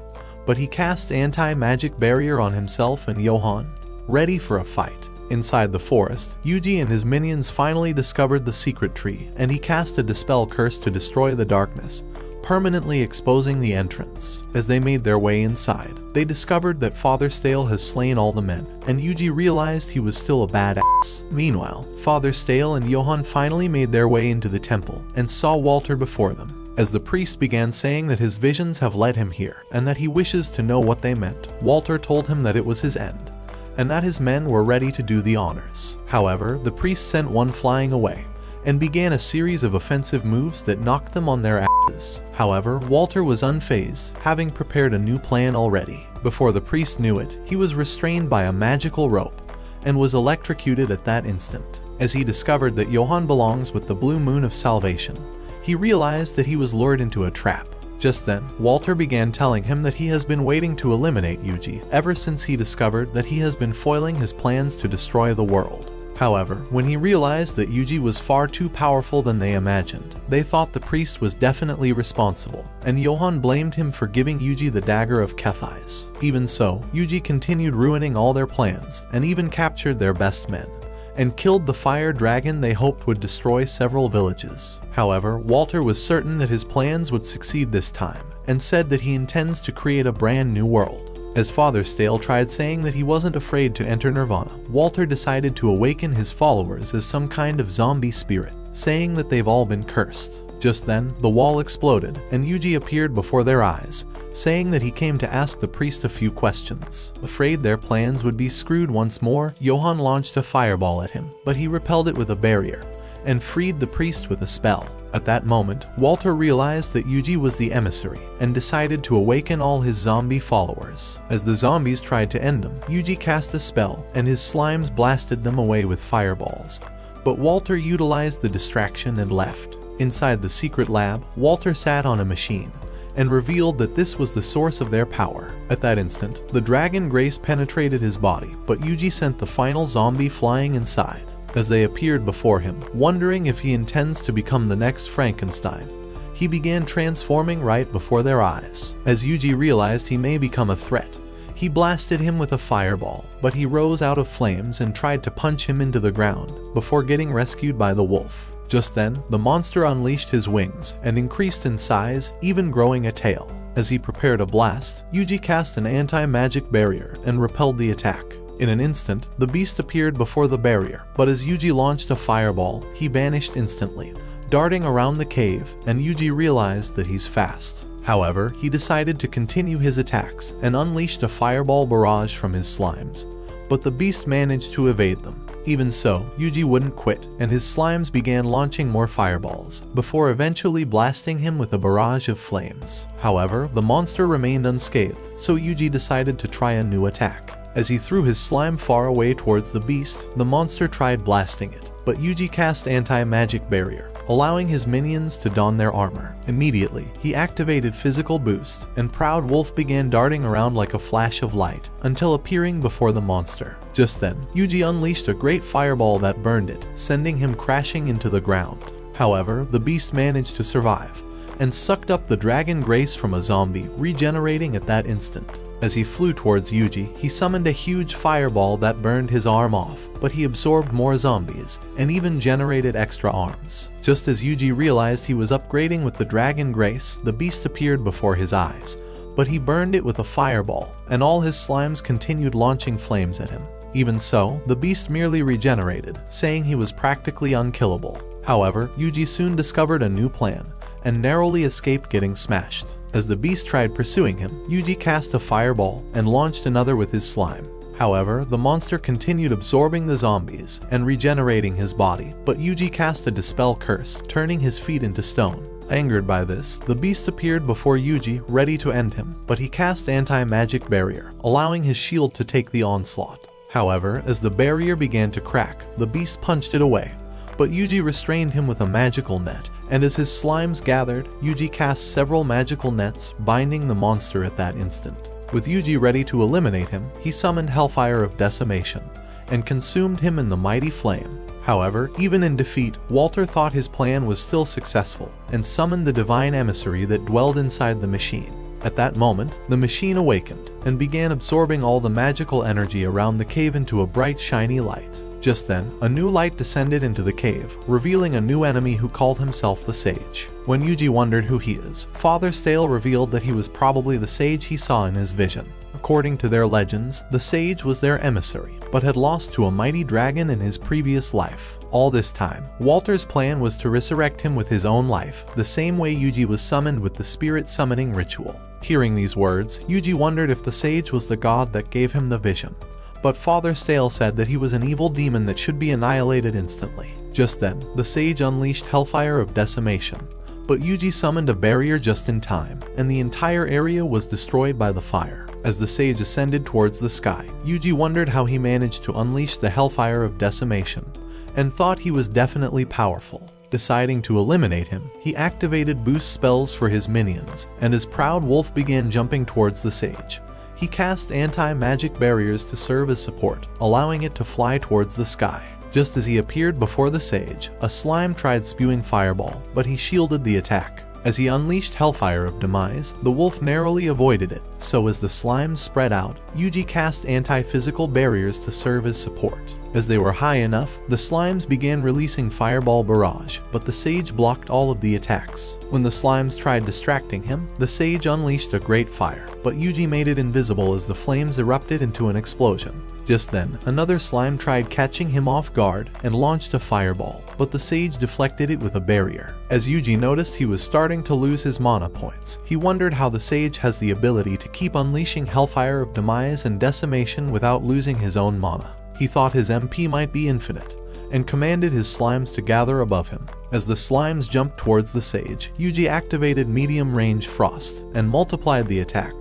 but he cast anti-magic barrier on himself and Johann, ready for a fight. Inside the forest, Yuji and his minions finally discovered the secret tree, and he cast a dispel curse to destroy the darkness, permanently exposing the entrance. As they made their way inside, they discovered that Father Stale has slain all the men, and Yuji realized he was still a badass. Meanwhile, Father Stale and Johann finally made their way into the temple, and saw Walter before them. As the priest began saying that his visions have led him here, and that he wishes to know what they meant, Walter told him that it was his end, and that his men were ready to do the honors. However, the priest sent one flying away, and began a series of offensive moves that knocked them on their asses. However, Walter was unfazed, having prepared a new plan already. Before the priest knew it, he was restrained by a magical rope, and was electrocuted at that instant. As he discovered that Johann belongs with the Blue Moon of Salvation, he realized that he was lured into a trap. Just then, Walter began telling him that he has been waiting to eliminate Yuji ever since he discovered that he has been foiling his plans to destroy the world. However, when he realized that Yuji was far too powerful than they imagined, they thought the priest was definitely responsible, and Johann blamed him for giving Yuji the dagger of Kethais. Even so, Yuji continued ruining all their plans, and even captured their best men, and killed the fire dragon they hoped would destroy several villages. However, Walter was certain that his plans would succeed this time, and said that he intends to create a brand new world. As Father Stale tried saying that he wasn't afraid to enter Nirvana, Walter decided to awaken his followers as some kind of zombie spirit, saying that they've all been cursed. Just then, the wall exploded, and Yuji appeared before their eyes, saying that he came to ask the priest a few questions. Afraid their plans would be screwed once more, Johann launched a fireball at him, but he repelled it with a barrier, and freed the priest with a spell. At that moment, Walter realized that Yuji was the emissary, and decided to awaken all his zombie followers. As the zombies tried to end them, Yuji cast a spell, and his slimes blasted them away with fireballs. But Walter utilized the distraction and left. Inside the secret lab, Walter sat on a machine, and revealed that this was the source of their power. At that instant, the dragon grace penetrated his body, but Yuji sent the final zombie flying inside. As they appeared before him, wondering if he intends to become the next Frankenstein, he began transforming right before their eyes. As Yuji realized he may become a threat, he blasted him with a fireball, but he rose out of flames and tried to punch him into the ground, before getting rescued by the wolf. Just then, the monster unleashed his wings, and increased in size, even growing a tail. As he prepared a blast, Yuji cast an anti-magic barrier, and repelled the attack. In an instant, the beast appeared before the barrier, but as Yuji launched a fireball, he vanished instantly, darting around the cave, and Yuji realized that he's fast. However, he decided to continue his attacks, and unleashed a fireball barrage from his slimes, but the beast managed to evade them. Even so, Yuji wouldn't quit, and his slimes began launching more fireballs, before eventually blasting him with a barrage of flames. However, the monster remained unscathed, so Yuji decided to try a new attack. As he threw his slime far away towards the beast, the monster tried blasting it, but Yuji cast anti-magic barrier, allowing his minions to don their armor. Immediately, he activated physical boost, and Proud Wolf began darting around like a flash of light, until appearing before the monster. Just then, Yuji unleashed a great fireball that burned it, sending him crashing into the ground. However, the beast managed to survive, and sucked up the dragon grace from a zombie, regenerating at that instant. As he flew towards Yuji, he summoned a huge fireball that burned his arm off, but he absorbed more zombies, and even generated extra arms. Just as Yuji realized he was upgrading with the Dragon Grace, the beast appeared before his eyes, but he burned it with a fireball, and all his slimes continued launching flames at him. Even so, the beast merely regenerated, saying he was practically unkillable. However, Yuji soon discovered a new plan, and narrowly escaped getting smashed. As the beast tried pursuing him, Yuji cast a fireball and launched another with his slime. However, the monster continued absorbing the zombies and regenerating his body, but Yuji cast a dispel curse, turning his feet into stone. Angered by this, the beast appeared before Yuji, ready to end him, but he cast anti-magic barrier, allowing his shield to take the onslaught. However, as the barrier began to crack, the beast punched it away, but Yuji restrained him with a magical net, and as his slimes gathered, Yuji cast several magical nets, binding the monster at that instant. With Yuji ready to eliminate him, he summoned Hellfire of Decimation, and consumed him in the mighty flame. However, even in defeat, Walter thought his plan was still successful, and summoned the divine emissary that dwelled inside the machine. At that moment, the machine awakened, and began absorbing all the magical energy around the cave into a bright shiny light. Just then, a new light descended into the cave, revealing a new enemy who called himself the Sage. When Yuji wondered who he is, Father Stale revealed that he was probably the sage he saw in his vision. According to their legends, the Sage was their emissary, but had lost to a mighty dragon in his previous life. All this time, Walter's plan was to resurrect him with his own life, the same way Yuji was summoned with the spirit summoning ritual. Hearing these words, Yuji wondered if the Sage was the god that gave him the vision. But Father Stale said that he was an evil demon that should be annihilated instantly. Just then, the Sage unleashed Hellfire of Decimation, but Yuji summoned a barrier just in time, and the entire area was destroyed by the fire. As the Sage ascended towards the sky, Yuji wondered how he managed to unleash the Hellfire of Decimation, and thought he was definitely powerful. Deciding to eliminate him, he activated boost spells for his minions, and as Proud Wolf began jumping towards the Sage, he cast anti-magic barriers to serve as support, allowing it to fly towards the sky. Just as he appeared before the Sage, a slime tried spewing fireball, but he shielded the attack. As he unleashed Hellfire of Demise, the wolf narrowly avoided it, so as the slimes spread out, Yuji cast anti-physical barriers to serve as support. As they were high enough, the slimes began releasing Fireball Barrage, but the Sage blocked all of the attacks. When the slimes tried distracting him, the Sage unleashed a great fire, but Yuji made it invisible as the flames erupted into an explosion. Just then, another slime tried catching him off guard and launched a fireball, but the Sage deflected it with a barrier. As Yuji noticed he was starting to lose his mana points, he wondered how the Sage has the ability to keep unleashing Hellfire of Demise and Decimation without losing his own mana. He thought his MP might be infinite, and commanded his slimes to gather above him. As the slimes jumped towards the Sage, Yuji activated Medium Range Frost and multiplied the attack,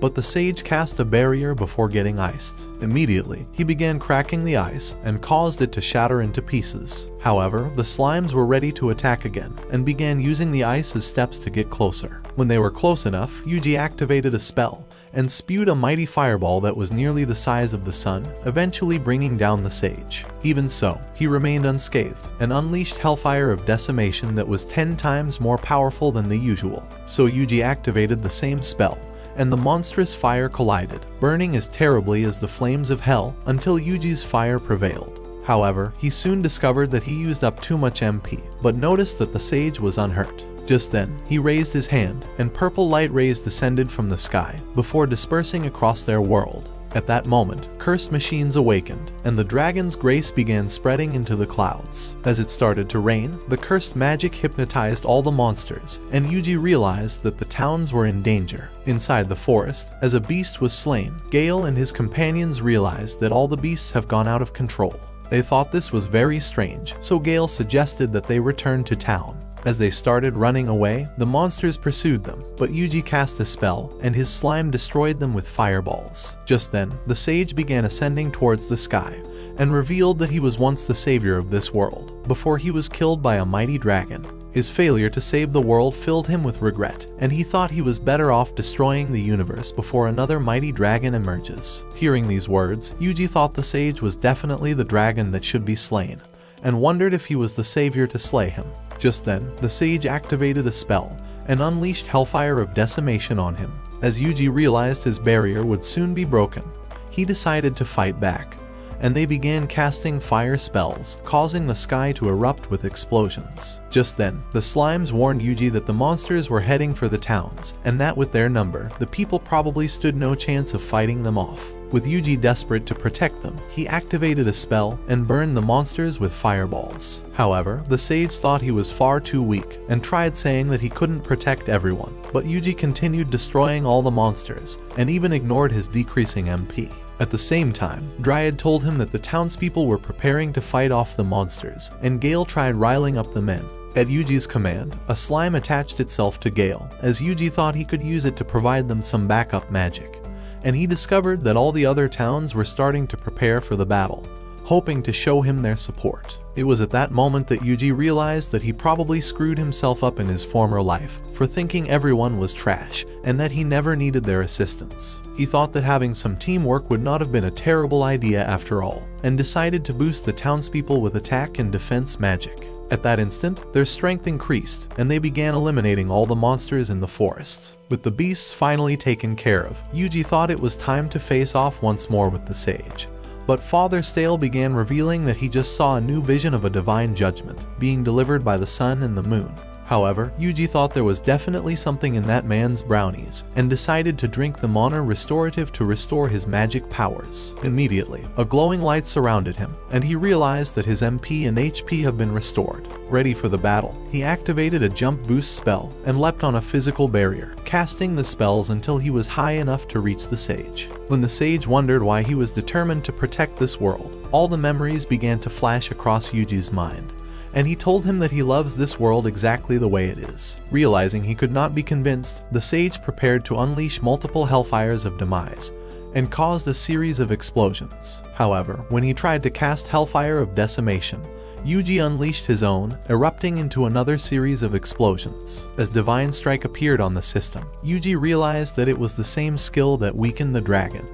but the Sage cast a barrier before getting iced. Immediately, he began cracking the ice and caused it to shatter into pieces. However, the slimes were ready to attack again and began using the ice as steps to get closer. When they were close enough, Yuji activated a spell and spewed a mighty fireball that was nearly the size of the sun, eventually bringing down the Sage. Even so, he remained unscathed and unleashed Hellfire of Decimation that was 10 times more powerful than the usual. So Yuji activated the same spell, and the monstrous fire collided, burning as terribly as the flames of hell until Yuji's fire prevailed. However, he soon discovered that he used up too much MP, but noticed that the Sage was unhurt. Just then, he raised his hand, and purple light rays descended from the sky, before dispersing across their world. At that moment, cursed machines awakened, and the dragon's grace began spreading into the clouds. As it started to rain, the cursed magic hypnotized all the monsters, and Yuji realized that the towns were in danger. Inside the forest, as a beast was slain, Gale and his companions realized that all the beasts have gone out of control. They thought this was very strange, so Gale suggested that they return to town. As they started running away, the monsters pursued them, but Yuji cast a spell, and his slime destroyed them with fireballs. Just then, the Sage began ascending towards the sky, and revealed that he was once the savior of this world, before he was killed by a mighty dragon. His failure to save the world filled him with regret, and he thought he was better off destroying the universe before another mighty dragon emerges. Hearing these words, Yuji thought the Sage was definitely the dragon that should be slain, and wondered if he was the savior to slay him. Just then, the Sage activated a spell and unleashed Hellfire of Decimation on him, As Yuji realized his barrier would soon be broken, he decided to fight back, and they began casting fire spells, causing the sky to erupt with explosions. Just then, the slimes warned Yuji that the monsters were heading for the towns, and that with their number, the people probably stood no chance of fighting them off. With Yuji desperate to protect them, he activated a spell and burned the monsters with fireballs. However, the sage thought he was far too weak and tried saying that he couldn't protect everyone, but Yuji continued destroying all the monsters and even ignored his decreasing MP. At the same time, Dryad told him that the townspeople were preparing to fight off the monsters, and Gale tried riling up the men. At Yuji's command, a slime attached itself to Gale, as Yuji thought he could use it to provide them some backup magic, and he discovered that all the other towns were starting to prepare for the battle, hoping to show him their support. It was at that moment that Yuji realized that he probably screwed himself up in his former life for thinking everyone was trash and that he never needed their assistance. He thought that having some teamwork would not have been a terrible idea after all, and decided to boost the townspeople with attack and defense magic. At that instant, their strength increased, and they began eliminating all the monsters in the forests. With the beasts finally taken care of, Yuji thought it was time to face off once more with the sage. But Father Stale began revealing that he just saw a new vision of a divine judgment being delivered by the sun and the moon. However, Yuji thought there was definitely something in that man's brownies, and decided to drink the mana restorative to restore his magic powers. Immediately, a glowing light surrounded him, and he realized that his MP and HP have been restored. Ready for the battle, he activated a jump boost spell and leapt on a physical barrier, casting the spells until he was high enough to reach the sage. When the sage wondered why he was determined to protect this world, all the memories began to flash across Yuji's mind, and he told him that he loves this world exactly the way it is. Realizing he could not be convinced, the sage prepared to unleash multiple hellfires of demise, and caused a series of explosions. However, when he tried to cast Hellfire of Decimation, Yuji unleashed his own, erupting into another series of explosions. As Divine Strike appeared on the system, Yuji realized that it was the same skill that weakened the dragon,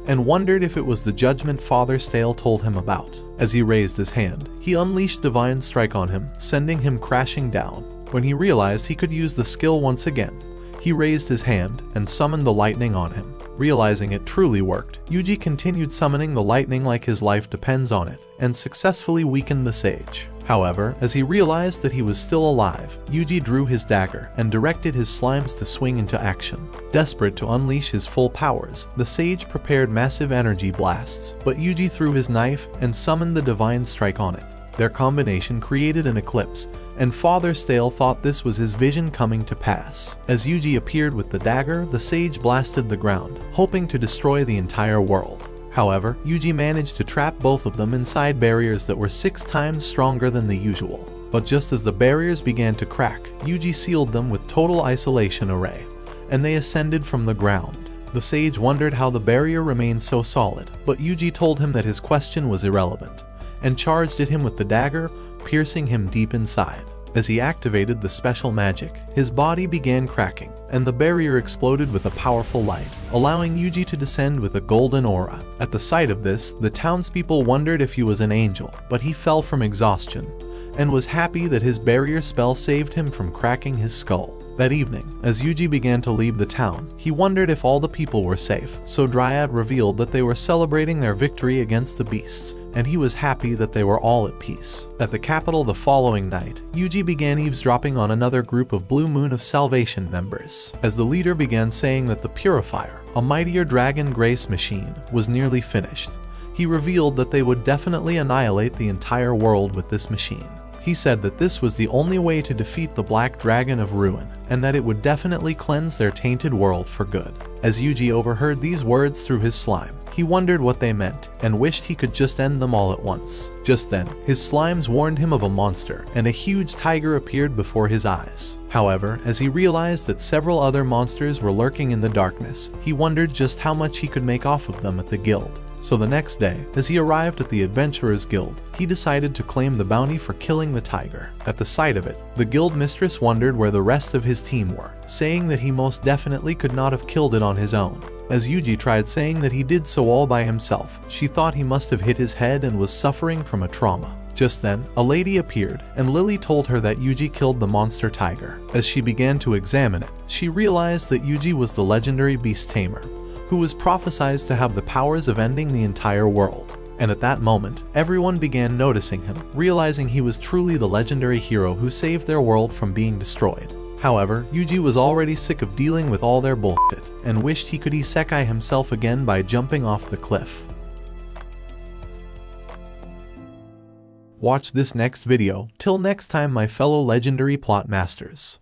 and wondered if it was the judgment Father Stale told him about. As he raised his hand, he unleashed Divine Strike on him, sending him crashing down. When he realized he could use the skill once again, he raised his hand and summoned the lightning on him. Realizing it truly worked, Yuji continued summoning the lightning like his life depends on it, and successfully weakened the sage. However, as he realized that he was still alive, Yuji drew his dagger and directed his slimes to swing into action. Desperate to unleash his full powers, the sage prepared massive energy blasts, but Yuji threw his knife and summoned the Divine Strike on it. Their combination created an eclipse, and Father Stale thought this was his vision coming to pass. As Yuji appeared with the dagger, the sage blasted the ground, hoping to destroy the entire world. However, Yuji managed to trap both of them inside barriers that were 6 times stronger than the usual. But just as the barriers began to crack, Yuji sealed them with total isolation array, and they ascended from the ground. The sage wondered how the barrier remained so solid, but Yuji told him that his question was irrelevant, and charged at him with the dagger, piercing him deep inside. As he activated the special magic, his body began cracking, and the barrier exploded with a powerful light, allowing Yuji to descend with a golden aura. At the sight of this, the townspeople wondered if he was an angel, but he fell from exhaustion, and was happy that his barrier spell saved him from cracking his skull. That evening, as Yuji began to leave the town, he wondered if all the people were safe, so Dryad revealed that they were celebrating their victory against the beasts, and he was happy that they were all at peace. At the capital the following night, Yuji began eavesdropping on another group of Blue Moon of Salvation members, as the leader began saying that the Purifier, a mightier dragon grace machine, was nearly finished. He revealed that they would definitely annihilate the entire world with this machine. He said that this was the only way to defeat the Black Dragon of Ruin, and that it would definitely cleanse their tainted world for good. As Yuji overheard these words through his slime, he wondered what they meant, and wished he could just end them all at once. Just then, his slimes warned him of a monster, and a huge tiger appeared before his eyes. However, as he realized that several other monsters were lurking in the darkness, he wondered just how much he could make off of them at the guild. So the next day, as he arrived at the Adventurers Guild, he decided to claim the bounty for killing the tiger. At the sight of it, the guild mistress wondered where the rest of his team were, saying that he most definitely could not have killed it on his own. As Yuji tried saying that he did so all by himself, she thought he must have hit his head and was suffering from a trauma. Just then, a lady appeared, and Lily told her that Yuji killed the monster tiger. As she began to examine it, she realized that Yuji was the legendary beast tamer, who was prophesied to have the powers of ending the entire world. And at that moment, everyone began noticing him, realizing he was truly the legendary hero who saved their world from being destroyed. However, Yuji was already sick of dealing with all their bullshit, and wished he could isekai himself again by jumping off the cliff. Watch this next video. Till next time, my fellow legendary plot masters.